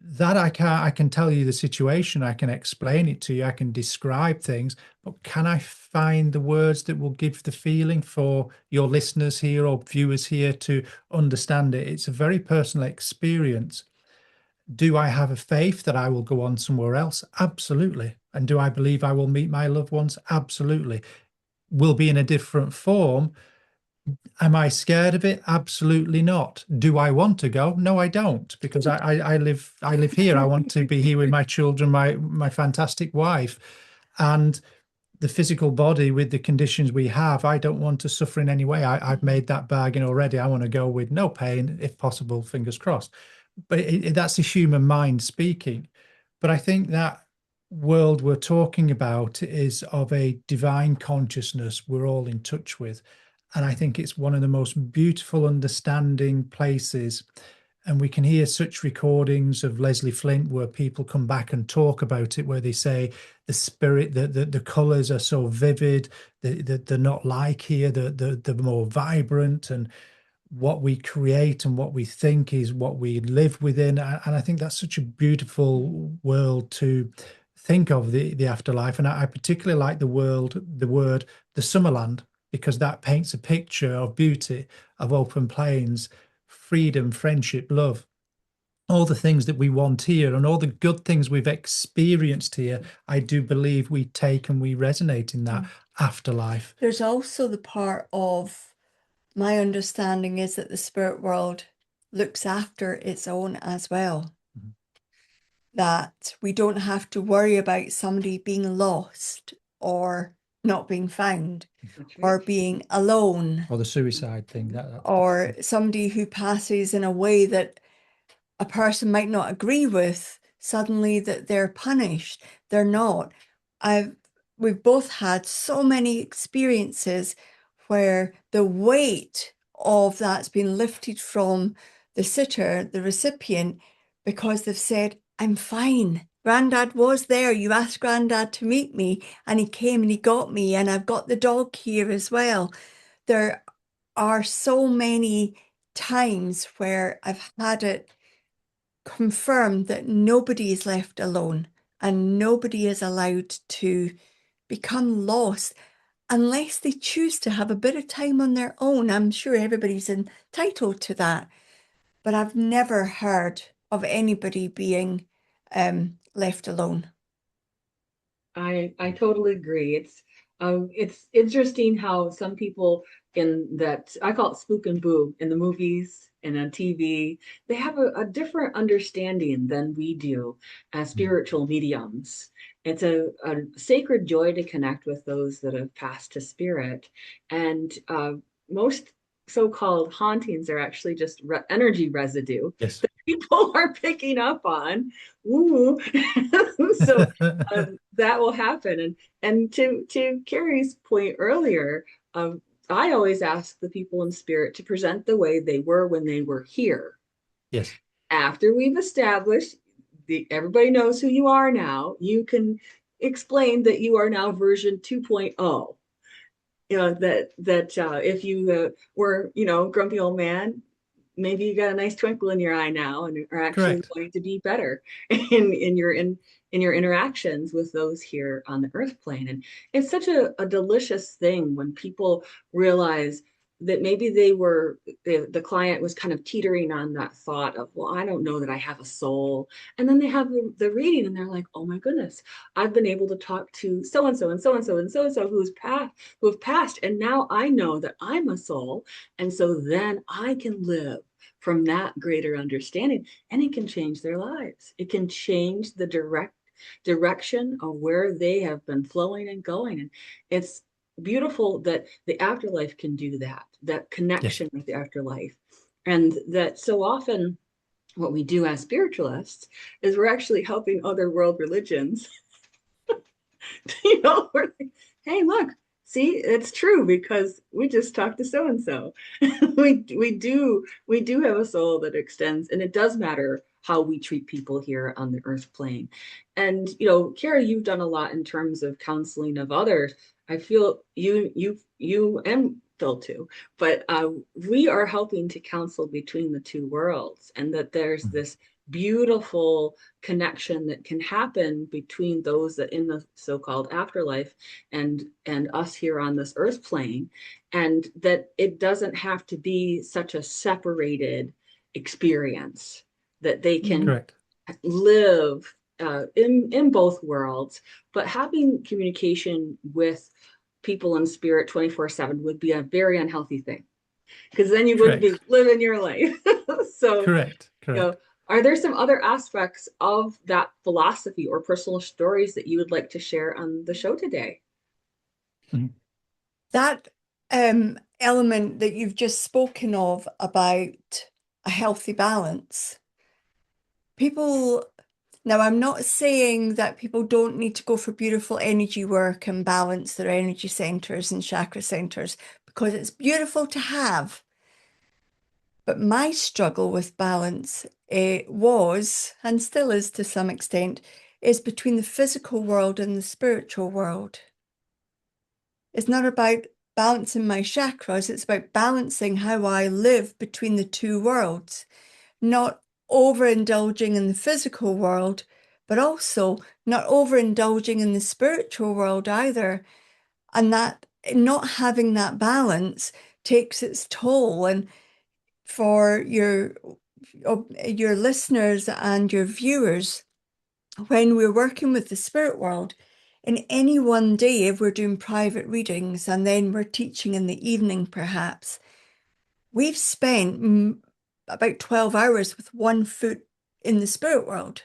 that I can tell you the situation, I can explain it to you, I can describe things, but can I find the words that will give the feeling for your listeners here or viewers here to understand it? It's a very personal experience. Do I have a faith that I will go on somewhere else? Absolutely. And do I believe I will meet my loved ones? Absolutely. Will be in a different form. Am I scared of it? Absolutely not. Do I want to go? No, I don't, because I live here. I want to be here with my children, my fantastic wife, and the physical body with the conditions we have. I don't want to suffer in any way. I've made that bargain already. I want to go with no pain, if possible, fingers crossed. But that's the human mind speaking. But I think that world we're talking about is of a divine consciousness we're all in touch with. And I think it's one of the most beautiful understanding places. And we can hear such recordings of Leslie Flint where people come back and talk about it, where they say the spirit, the colors are so vivid, they're not like here, they're more vibrant, and what we create and what we think is what we live within. And I think that's such a beautiful world to think of, the afterlife. And I particularly like the word the Summerland, because that paints a picture of beauty, of open plains, freedom, friendship, love, all the things that we want here, and all the good things we've experienced here. I do believe we take and we resonate in that afterlife. There's also the part of my understanding is that the spirit world looks after its own as well. Mm-hmm. That we don't have to worry about somebody being lost or not being found, or being alone, or the suicide thing, or somebody who passes in a way that a person might not agree with, suddenly that they're punished. They're not. We've both had so many experiences where the weight of that's been lifted from the sitter, the recipient, because they've said, I'm fine. Grandad was there. You asked Grandad to meet me, and he came and he got me, and I've got the dog here as well. There are so many times where I've had it confirmed that nobody is left alone and nobody is allowed to become lost unless they choose to have a bit of time on their own. I'm sure everybody's entitled to that, but I've never heard of anybody being left alone. I totally agree. It's interesting how some people in that, I call it spook and boo, in the movies and on TV, they have a different understanding than we do as spiritual mediums. It's a sacred joy to connect with those that have passed to spirit. And most so-called hauntings are actually just energy residue. Yes. People are picking up on. Woo. So that will happen. And to Kerry's point earlier, I always ask the people in spirit to present the way they were when they were here. Yes. After we've established everybody knows who you are now, you can explain that you are now version 2.0. You know, that if you were, grumpy old man, maybe you got a nice twinkle in your eye now and are actually Correct. going to be better in your interactions with those here on the earth plane. And it's such a delicious thing when people realize that maybe the client was kind of teetering on that thought of, well, I don't know that I have a soul. And then they have the reading and they're like, oh my goodness, I've been able to talk to so-and-so and so-and-so and so-and-so who have passed. And now I know that I'm a soul. And so then I can live from that greater understanding, and it can change their lives. It can change the direction of where they have been flowing and going. And it's beautiful that the afterlife can do that connection with the afterlife. And that so often what we do as spiritualists is we're actually helping other world religions. We're like, hey, look, See, it's true because we just talked to so and so. We do have a soul that extends, and it does matter how we treat people here on the earth plane. And Carrie, you've done a lot in terms of counseling of others. I feel you and Phil too, but we are helping to counsel between the two worlds, and that there's this beautiful connection that can happen between those that in the so-called afterlife and us here on this earth plane, and that it doesn't have to be such a separated experience, that they can Correct. live in both worlds, but having communication with people in spirit 24/7 would be a very unhealthy thing, because then you wouldn't be Correct. living your life. So, Correct. you know, Correct. are there some other aspects of that philosophy or personal stories that you would like to share on the show today? Mhm. That element that you've just spoken of about a healthy balance. People, now I'm not saying that people don't need to go for beautiful energy work and balance their energy centers and chakra centers, because it's beautiful to have. But my struggle with balance was, and still is to some extent, is between the physical world and the spiritual world. It's not about balancing my chakras, it's about balancing how I live between the two worlds, not overindulging in the physical world, but also not overindulging in the spiritual world either. And that not having that balance takes its toll. And for your listeners and your viewers, when we're working with the spirit world, in any one day, if we're doing private readings and then we're teaching in the evening, perhaps, we've spent about 12 hours with one foot in the spirit world,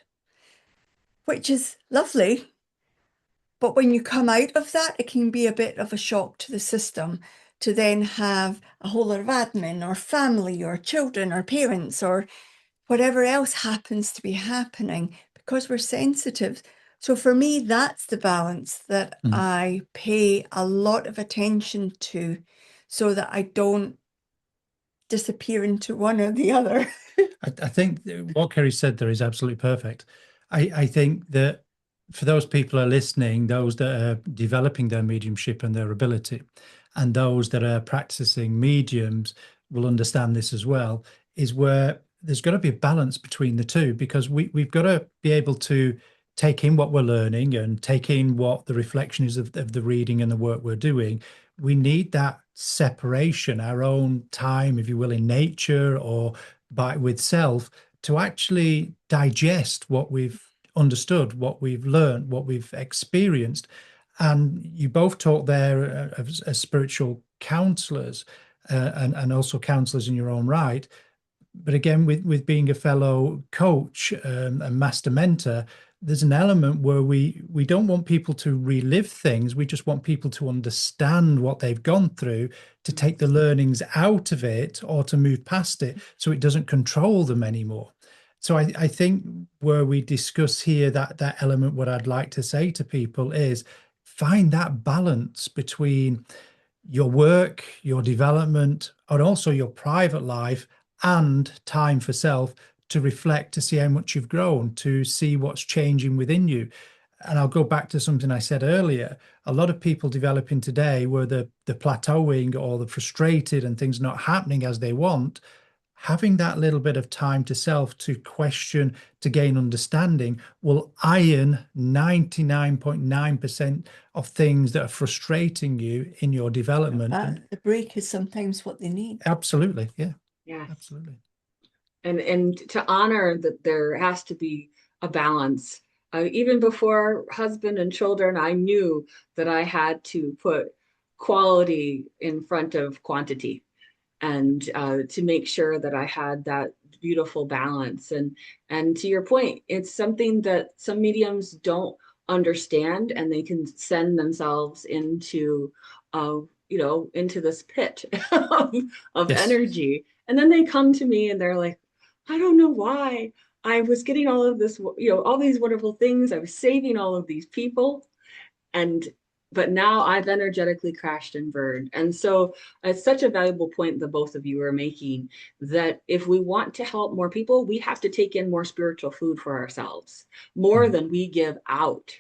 which is lovely. But when you come out of that, it can be a bit of a shock to the system to then have a whole lot of admin or family or children or parents or whatever else happens to be happening, because we're sensitive. So for me, that's the balance that Mhm. I pay a lot of attention to, so that I don't disappear into one or the other. I think what Kerry said there is absolutely perfect. I think that for those people who are listening, those that are developing their mediumship and their ability, and those that are practicing mediums will understand this as well, is where there's got to be a balance between the two, because we've got to be able to take in what we're learning and take in what the reflection is of the reading and the work we're doing. We need that separation, our own time, if you will, in nature or with self, to actually digest what we've understood, what we've learned, what we've experienced. And you both talk there as spiritual counselors, and also counselors in your own right. But again, with being a fellow coach, and master mentor, there's an element where we don't want people to relive things. We just want people to understand what they've gone through, to take the learnings out of it or to move past it, so it doesn't control them anymore. So I think where we discuss here that element, what I'd like to say to people is find that balance between your work, your development, and also your private life, and time for self to reflect, to see how much you've grown, to see what's changing within you. And I'll go back to something I said earlier. A lot of people developing today where the plateauing or the frustrated and things not happening as they want, having that little bit of time to self, to question, to gain understanding, will iron 99.9% of things that are frustrating you in your development. And The break is sometimes what they need. absolutely, yeah, Yes. absolutely. And to honor that there has to be a balance. Even before husband and children, I knew that I had to put quality in front of quantity, and to make sure that I had that beautiful balance. And to your point, it's something that some mediums don't understand, and they can send themselves into, into this pit of Yes. energy. And then they come to me and they're like, I don't know why I was getting all of this, all these wonderful things. I was saving all of these people, and but now I've energetically crashed and burned. And so it's such a valuable point that both of you are making, that if we want to help more people, we have to take in more spiritual food for ourselves, more than we give out.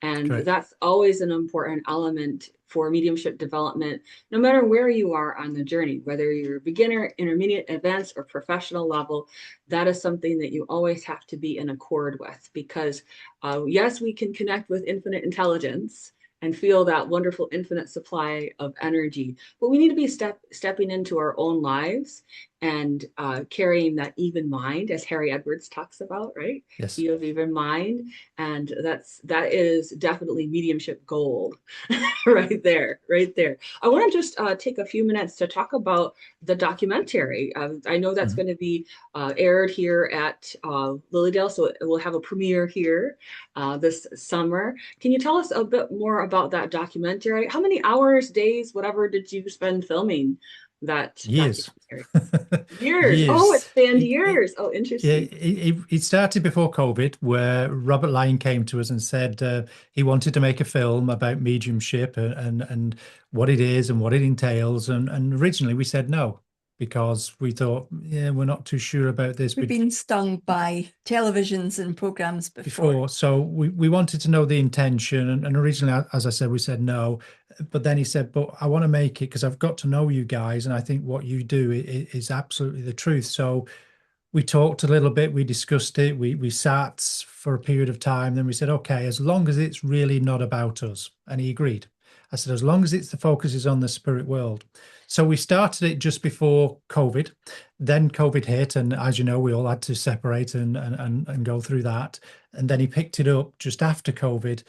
And Correct. that's always an important element for mediumship development, no matter where you are on the journey, whether you're beginner, intermediate, advanced, or professional level. That is something that you always have to be in accord with, because yes, we can connect with infinite intelligence and feel that wonderful infinite supply of energy, but we need to be stepping into our own lives and carrying that even mind, as Harry Edwards talks about, right? Yes. You have even mind, and that is definitely mediumship gold. Right there, right there. I want to just take a few minutes to talk about the documentary. I know that's going to be aired here at Lilydale, so it will have a premiere here this summer. Can you tell us a bit more about that documentary? How many hours, days, whatever did you spend filming that Years. documentary? Years. Oh, it Years. spanned years. Oh, Yeah, interesting. it started before COVID, where Robert Lyon came to us and said he wanted to make a film about mediumship and what it is and what it entails. And originally we said no, because we thought, yeah, we're not too sure about this. We've been stung by televisions and programs before. So we wanted to know the intention. And originally, as I said, we said no. But then he said, but I want to make it because I've got to know you guys. And I think what you do is absolutely the truth. So we talked a little bit, we discussed it, we sat for a period of time, then we said, okay, as long as it's really not about us. And he agreed. I said, as long as it's the focus is on the spirit world. So we started it just before COVID. Then COVID hit, and as you know, we all had to separate and go through that. And then he picked it up just after COVID,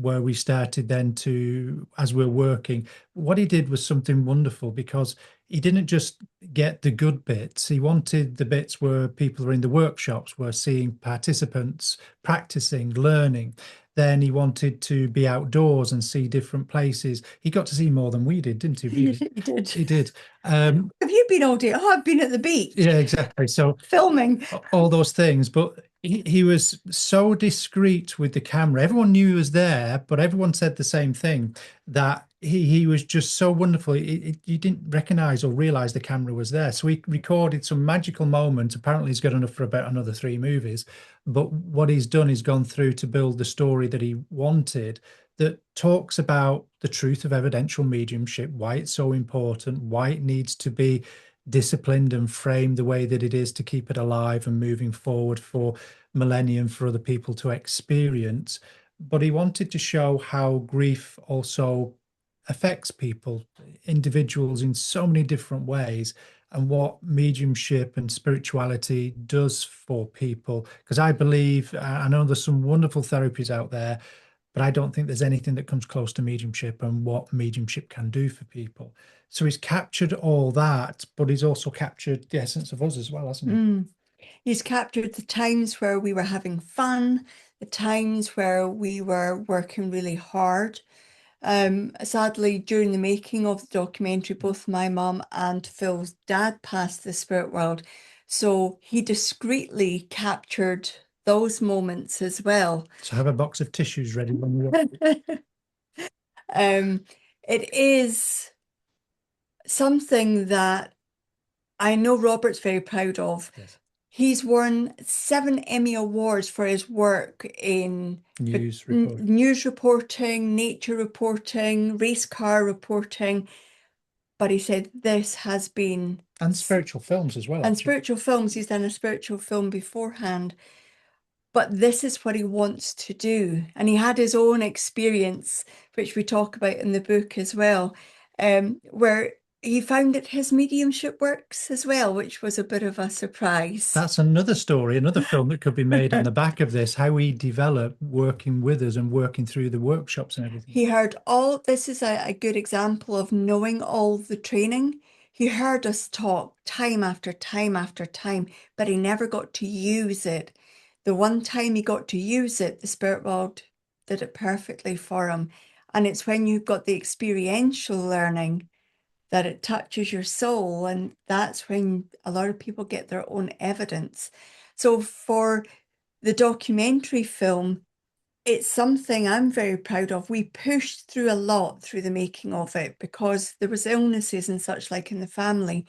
where we started then to, as we're working. What he did was something wonderful, because he didn't just get the good bits. He wanted the bits where people are in the workshops, were seeing participants practicing, learning. Then he wanted to be outdoors and see different places. He got to see more than we did, didn't he? Really? He did. He did. Have you been all day? Oh, I've been at the beach. Yeah, exactly. So filming all those things, but he was so discreet with the camera. Everyone knew he was there, but everyone said the same thing, that he was just so wonderful. You didn't recognize or realize the camera was there. So he recorded some magical moments. Apparently he's got enough for about another 3 movies, but what he's done is gone through to build the story that he wanted, that talks about the truth of evidential mediumship, why it's so important, why it needs to be disciplined and framed the way that it is to keep it alive and moving forward for millennium for other people to experience. But he wanted to show how grief also affects people, individuals, in so many different ways, and what mediumship and spirituality does for people. Because I believe, I know there's some wonderful therapies out there, but I don't think there's anything that comes close to mediumship and what mediumship can do for people. So he's captured all that, but he's also captured the essence of us as well, hasn't he? He's captured the times where we were having fun, the times where we were working really hard. Sadly, during the making of the documentary, both my mum and Phil's dad passed the spirit world. So he discreetly captured those moments as well. So have a box of tissues ready when you're It is something that I know Robert's very proud of. Yes. He's won 7 Emmy Awards for his work in news reporting, nature reporting, race car reporting. But he said this has been... And spiritual films as well. And spiritual films. He's done a spiritual film beforehand. But this is what he wants to do. And he had his own experience, which we talk about in the book as well, where he found that his mediumship works as well, which was a bit of a surprise. That's another story, another film that could be made on the back of this, how he developed working with us and working through the workshops and everything. He heard all, this is a good example of knowing all the training. He heard us talk time after time after time, but he never got to use it. The one time he got to use it, the spirit world did it perfectly for him. And it's when you've got the experiential learning that it touches your soul. And that's when a lot of people get their own evidence. So for the documentary film, it's something I'm very proud of. We pushed through a lot through the making of it because there was illnesses and such like in the family.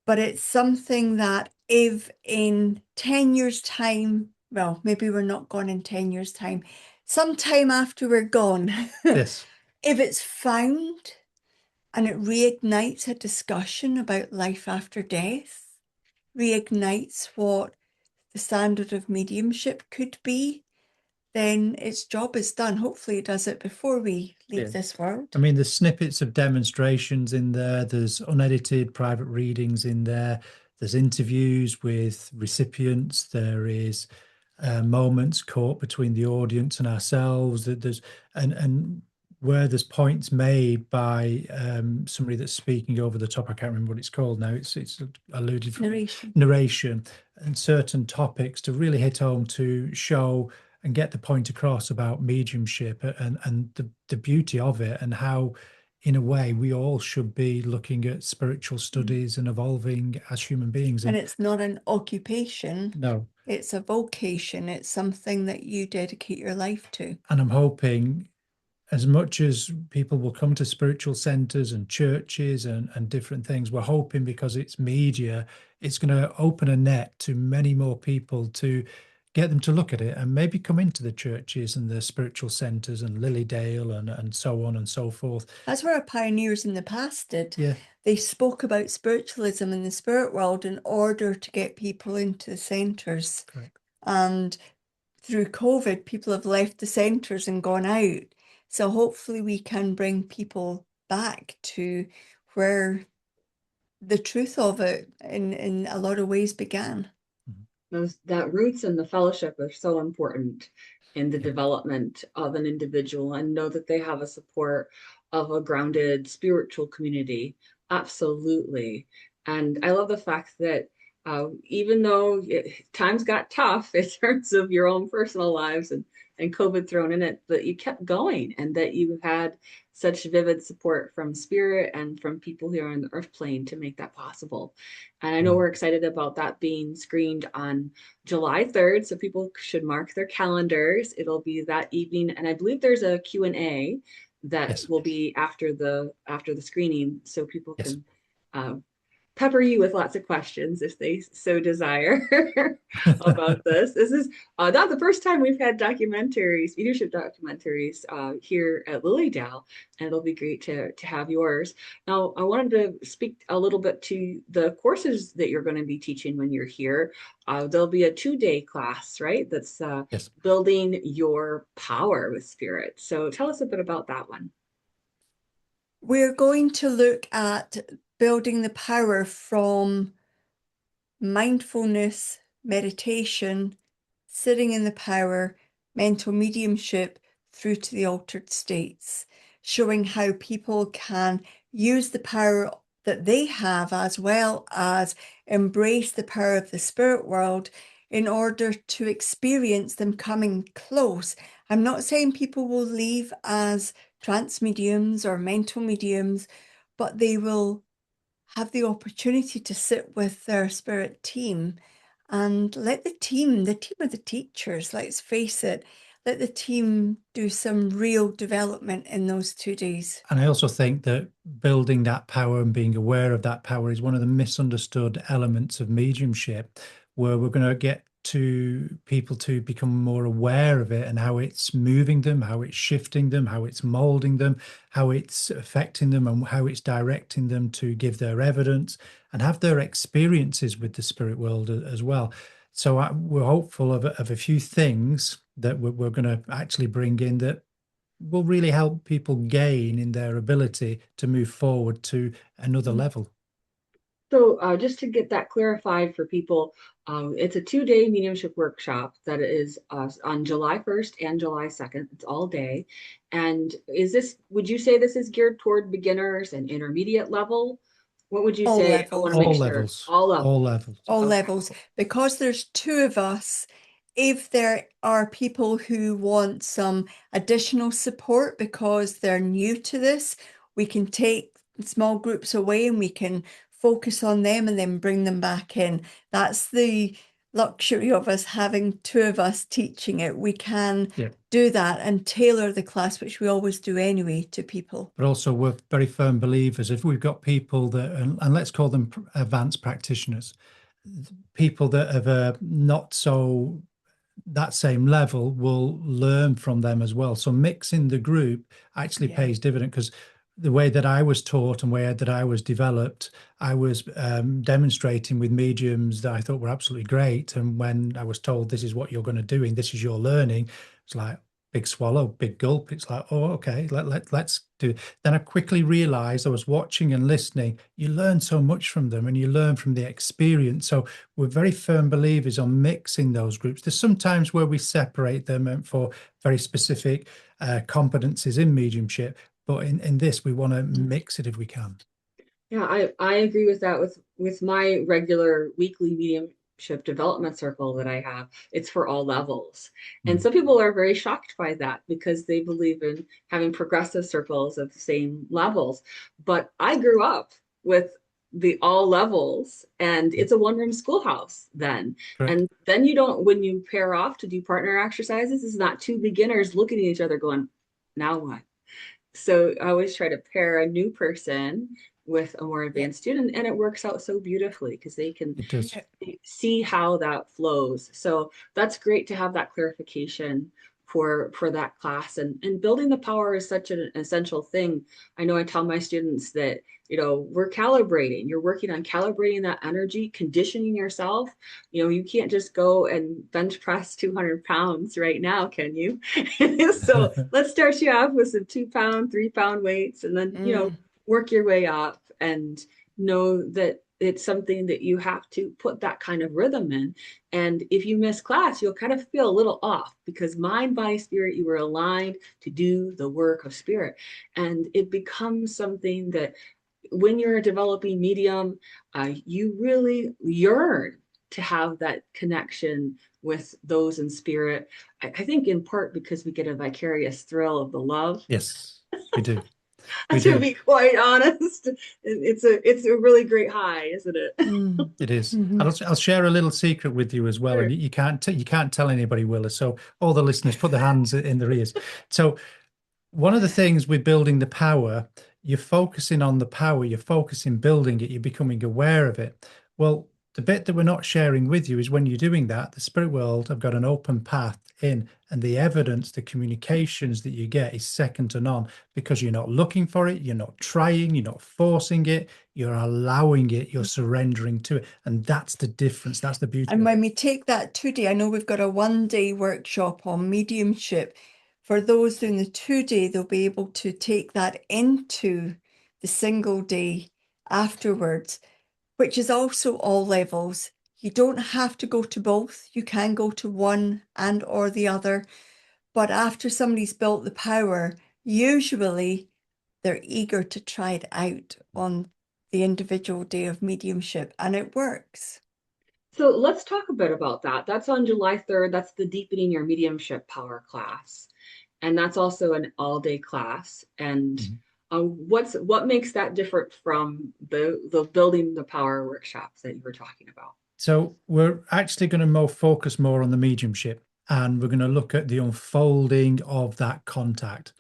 But it's something that if in 10 years' time, well, maybe we're not gone in 10 years' time, sometime after we're gone, Yes. if it's found and it reignites a discussion about life after death, reignites what the standard of mediumship could be, then its job is done. Hopefully it does it before we leave this world. I mean, there's snippets of demonstrations in there. There's unedited private readings in there. There's interviews with recipients. There is moments caught between the audience and ourselves. There's and where there's points made by somebody that's speaking over the top. I can't remember what it's called now. It's alluded from narration and certain topics to really hit home to show and get the point across about mediumship and the beauty of it, and how, in a way, we all should be looking at spiritual studies and evolving as human beings. And it's not an occupation. No. It's a vocation. It's something that you dedicate your life to. And I'm hoping, as much as people will come to spiritual centers and churches and different things, we're hoping, because it's media, it's going to open a net to many more people to get them to look at it and maybe come into the churches and the spiritual centers and Lilydale and so on and so forth. That's what our pioneers in the past did. Yeah. They spoke about spiritualism in the spirit world in order to get people into the centers. Correct. And through COVID, people have left the centers and gone out. So hopefully we can bring people back to where the truth of it in a lot of ways began. That roots and the fellowship are so important in the development of an individual, and know that they have a support of a grounded spiritual community. Absolutely. And I love the fact that even though times got tough in terms of your own personal lives and COVID thrown in it, that you kept going, and that you had such vivid support from spirit and from people here on the earth plane to make that possible. And I know we're excited about that being screened on July 3rd, so people should mark their calendars. It'll be that evening, and I believe there's a Q&A that will be after the screening, so people can pepper you with lots of questions if they so desire about this. This is not the first time we've had documentaries, leadership documentaries here at Lilydale, and it'll be great to have yours. Now, I wanted to speak a little bit to the courses that you're going to be teaching when you're here. There'll be a 2-day class, right? That's building your power with spirit. So tell us a bit about that one. We're going to look at building the power from mindfulness, meditation, sitting in the power, mental mediumship, through to the altered states, showing how people can use the power that they have as well as embrace the power of the spirit world in order to experience them coming close. I'm not saying people will leave as trance mediums or mental mediums, but they will have the opportunity to sit with their spirit team and let the team of the teachers, let's face it, let the team do some real development in those 2 days. And I also think that building that power and being aware of that power is one of the misunderstood elements of mediumship, where we're going to get to people to become more aware of it and how it's moving them, how it's shifting them, how it's molding them, how it's affecting them, and how it's directing them to give their evidence and have their experiences with the spirit world as well. So we're hopeful of a few things that we're going to actually bring in that will really help people gain in their ability to move forward to another level. So just to get that clarified for people, it's a 2-day mediumship workshop that is on July 1st and July 2nd. It's all day. And would you say this is geared toward beginners and intermediate level? What would you say? Levels. I want to make sure. All levels. All levels. Because there's 2 of us, if there are people who want some additional support because they're new to this, we can take small groups away and we can focus on them and then bring them back in. That's the luxury of us having two of us teaching it, we can Yeah. do that and tailor the class, which we always do anyway, to people. But also, we're very firm believers. If we've got people that, and let's call them advanced practitioners, people that have not so that same level, will learn from them as well. So mixing the group actually pays dividend, because the way that I was taught and way that I was developed, I was demonstrating with mediums that I thought were absolutely great. And when I was told this is what you're going to do and this is your learning, it's like big swallow, big gulp. It's like, oh, okay, let's do it. Then I quickly realized I was watching and listening. You learn so much from them and you learn from the experience. So we're very firm believers on mixing those groups. There's sometimes where we separate them for very specific competencies in mediumship. But in this, we want to mix it if we can. Yeah, I agree with that. With my regular weekly mediumship development circle that I have, it's for all levels. And some people are very shocked by that because they believe in having progressive circles of the same levels. But I grew up with the all levels, and it's a one-room schoolhouse then. Correct. And then you don't, when you pair off to do partner exercises, it's not two beginners looking at each other going, now what? So I always try to pair a new person with a more advanced student, and it works out so beautifully because they can see how that flows. So that's great to have that clarification for that class. And building the power is such an essential thing. I know I tell my students that, we're calibrating. You're working on calibrating that energy, conditioning yourself. You can't just go and bench press 200 pounds right now, can you? So let's start you off with some 2-pound, 3-pound weights, and then, work your way up, and know that it's something that you have to put that kind of rhythm in. And if you miss class, you'll kind of feel a little off because mind, body, spirit, you were aligned to do the work of spirit. And it becomes something that when you're a developing medium, you really yearn to have that connection with those in spirit. I think in part because we get a vicarious thrill of the love. Yes, we do. To be quite honest, it's a really great high, isn't it? It is. I'll share a little secret with you as well, and you can't tell anybody, Willa. So all the listeners, put their hands in their ears. So one of the things with building the power, you're focusing on the power, you're focusing building it, you're becoming aware of it. Well, the bit that we're not sharing with you is when you're doing that, the spirit world have got an open path in, and the evidence, the communications that you get is second to none, because you're not looking for it, you're not trying, you're not forcing it, you're allowing it, you're surrendering to it. And that's the difference. That's the beauty. And when we take that 2-day, I know we've got a 1-day workshop on mediumship. For those doing the 2-day, they'll be able to take that into the single day afterwards, which is also all levels. You don't have to go to both. You can go to one and or the other. But after somebody's built the power, usually they're eager to try it out on the individual day of mediumship, and it works. So let's talk a bit about that. That's on July 3rd. That's the Deepening Your Mediumship Power class. And that's also an all-day class. And what makes that different from the Building the Power workshops that you were talking about? So we're actually going to focus more on the mediumship, and we're going to look at the unfolding of that contact.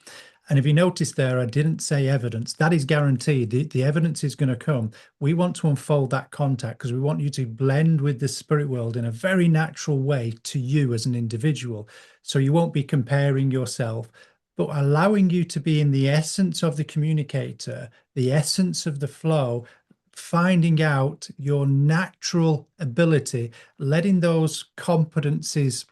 And if you notice there, I didn't say evidence. That is guaranteed. The evidence is going to come. We want to unfold that contact because we want you to blend with the spirit world in a very natural way to you as an individual. So you won't be comparing yourself, but allowing you to be in the essence of the communicator, the essence of the flow, finding out your natural ability, letting those competencies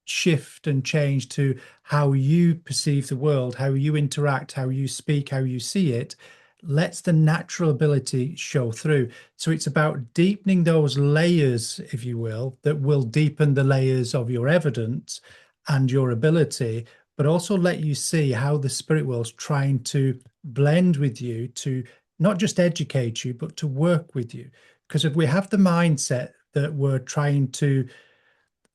shift and change to how you perceive the world, how you interact, how you speak, how you see it, lets the natural ability show through. So it's about deepening those layers, if you will, that will deepen the layers of your evidence and your ability, but also let you see how the spirit world's trying to blend with you to not just educate you, but to work with you. Because if we have the mindset that we're trying to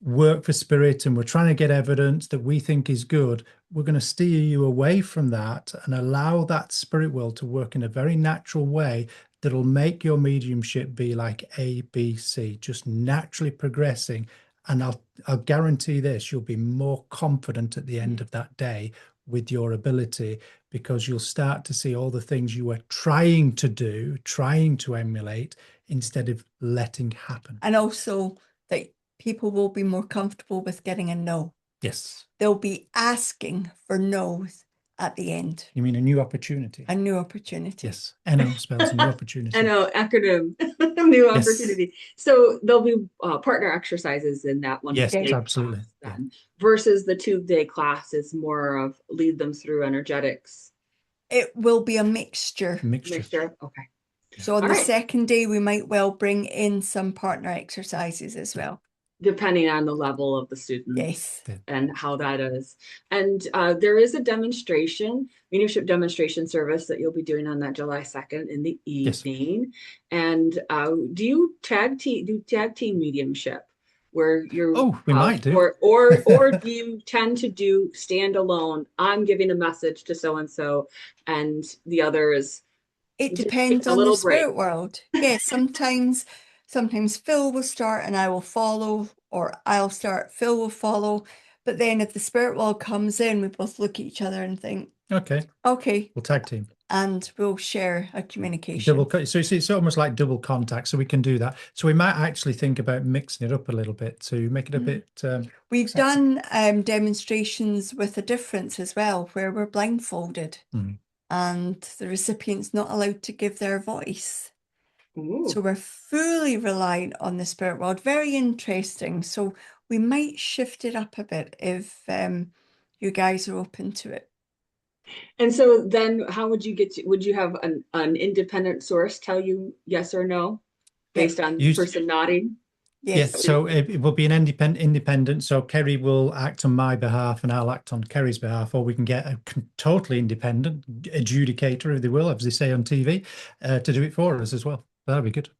work for spirit and we're trying to get evidence that we think is good, we're going to steer you away from that and allow that spirit world to work in a very natural way that'll make your mediumship be like A, B, C, just naturally progressing. And I'll guarantee this, you'll be more confident at the end of that day with your ability, because you'll start to see all the things you were trying to do, trying to emulate, instead of letting happen. And also that people will be more comfortable with getting a no. Yes. They'll be asking for no's at the end. You mean a new opportunity? A new opportunity. Yes. NO spells new opportunity. NO, acronym, new opportunity. So there'll be partner exercises in that one. Yes, day absolutely. class then, versus the 2-day class is more of lead them through energetics. It will be a mixture. Mixture. Okay. So on All the right. second day, we might well bring in some partner exercises as well. Depending on the level of the student. Yes. And how that is. And there is a demonstration, mediumship demonstration service that you'll be doing on that July 2nd in the evening. Yes. And do you tag team mediumship? Where you're we might do. Or do you tend to do standalone? I'm giving a message to so and so, and the other is. It depends on the spirit world. Yes, sometimes Phil will start and I will follow, or I'll start, Phil will follow. But then if the spirit world comes in, we both look at each other and think, okay, we'll tag team. And we'll share a communication. So it's almost like double contact, so we can do that. So we might actually think about mixing it up a little bit to make it a bit. We've done demonstrations with a difference as well, where we're blindfolded and the recipient's not allowed to give their voice. Ooh. So we're fully reliant on the spirit world. Very interesting. So we might shift it up a bit if you guys are open to it. And so then how would you would you have an independent source tell you yes or no based on the person nodding? Yes, so it will be an independent. So Kerry will act on my behalf and I'll act on Kerry's behalf, or we can get a totally independent adjudicator, if they will, as they say on TV, to do it for us as well. That'll be good.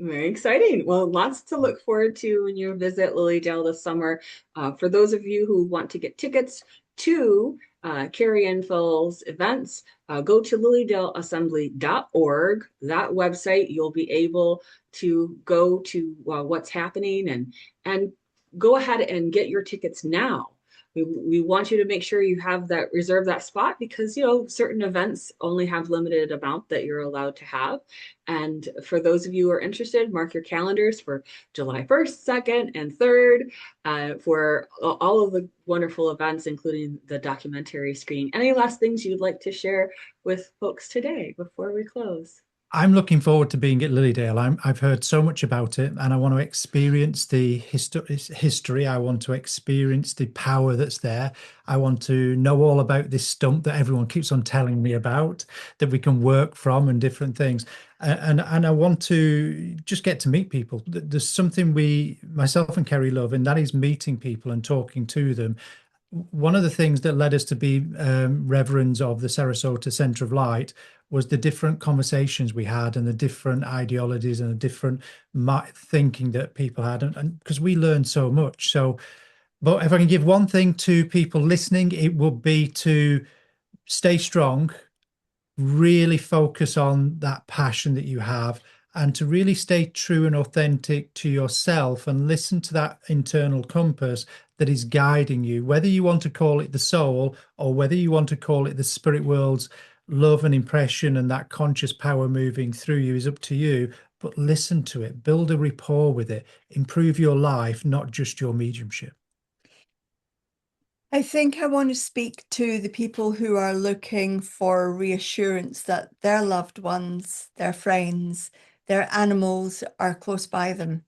Very exciting. Well, lots to look forward to when you visit Lilydale this summer. For those of you who want to get tickets to Kerry and Phil's events, go to lilydaleassembly.org. That website, you'll be able to go to what's happening and go ahead and get your tickets now. We want you to make sure you have that, reserve that spot, because, you know, certain events only have limited amount that you're allowed to have. And for those of you who are interested, mark your calendars for July 1st, 2nd, and 3rd for all of the wonderful events, including the documentary screening. Any last things you'd like to share with folks today before we close? I'm looking forward to being at Lilydale. I've heard so much about it, and I want to experience the history. I want to experience the power that's there. I want to know all about this stump that everyone keeps on telling me about, that we can work from, and different things. And I want to just get to meet people. There's something myself and Kerry love, and that is meeting people and talking to them. One of the things that led us to be reverends of the Sarasota Centre of Light was the different conversations we had and the different ideologies and the different thinking that people had, and because we learned so much. So, but if I can give one thing to people listening, it would be to stay strong, really focus on that passion that you have, and to really stay true and authentic to yourself and listen to that internal compass that is guiding you, whether you want to call it the soul or whether you want to call it the spirit world's love and impression, and that conscious power moving through you is up to you. But listen to it, build a rapport with it, improve your life, not just your mediumship. I think I want to speak to the people who are looking for reassurance that their loved ones, their friends, their animals are close by them.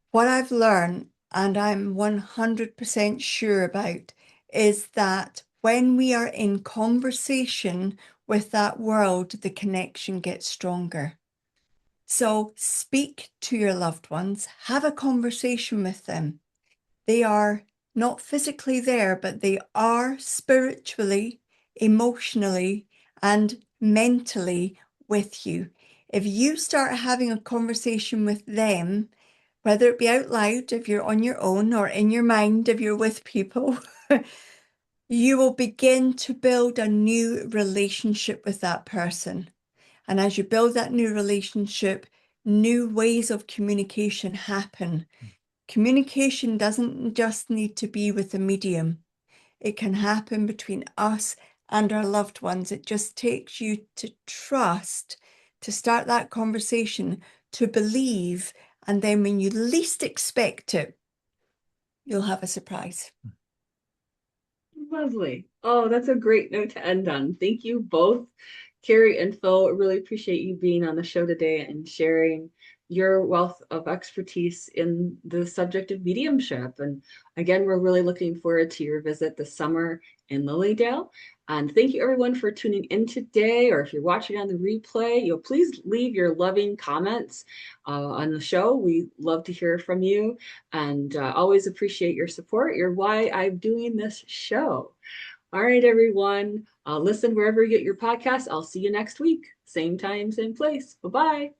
What I've learned, and I'm 100% sure about, is that when we are in conversation with that world, the connection gets stronger. So speak to your loved ones, have a conversation with them. They are not physically there, but they are spiritually, emotionally, and mentally with you. If you start having a conversation with them, whether it be out loud if you're on your own, or in your mind if you're with people, you will begin to build a new relationship with that person. And as you build that new relationship, new ways of communication happen. Communication doesn't just need to be with the medium. It can happen between us and our loved ones. It just takes you to trust, to start that conversation, to believe, and then when you least expect it, you'll have a surprise. Lovely. Oh, that's a great note to end on. Thank you both, Kerry and Phil. I really appreciate you being on the show today and sharing your wealth of expertise in the subject of mediumship. And again, we're really looking forward to your visit this summer in Lilydale. And thank you everyone for tuning in today, or if you're watching on the replay, please leave your loving comments on the show. We love to hear from you and always appreciate your support. You're why I'm doing this show. All right, everyone. Listen wherever you get your podcasts. I'll see you next week. Same time, same place. Bye-bye.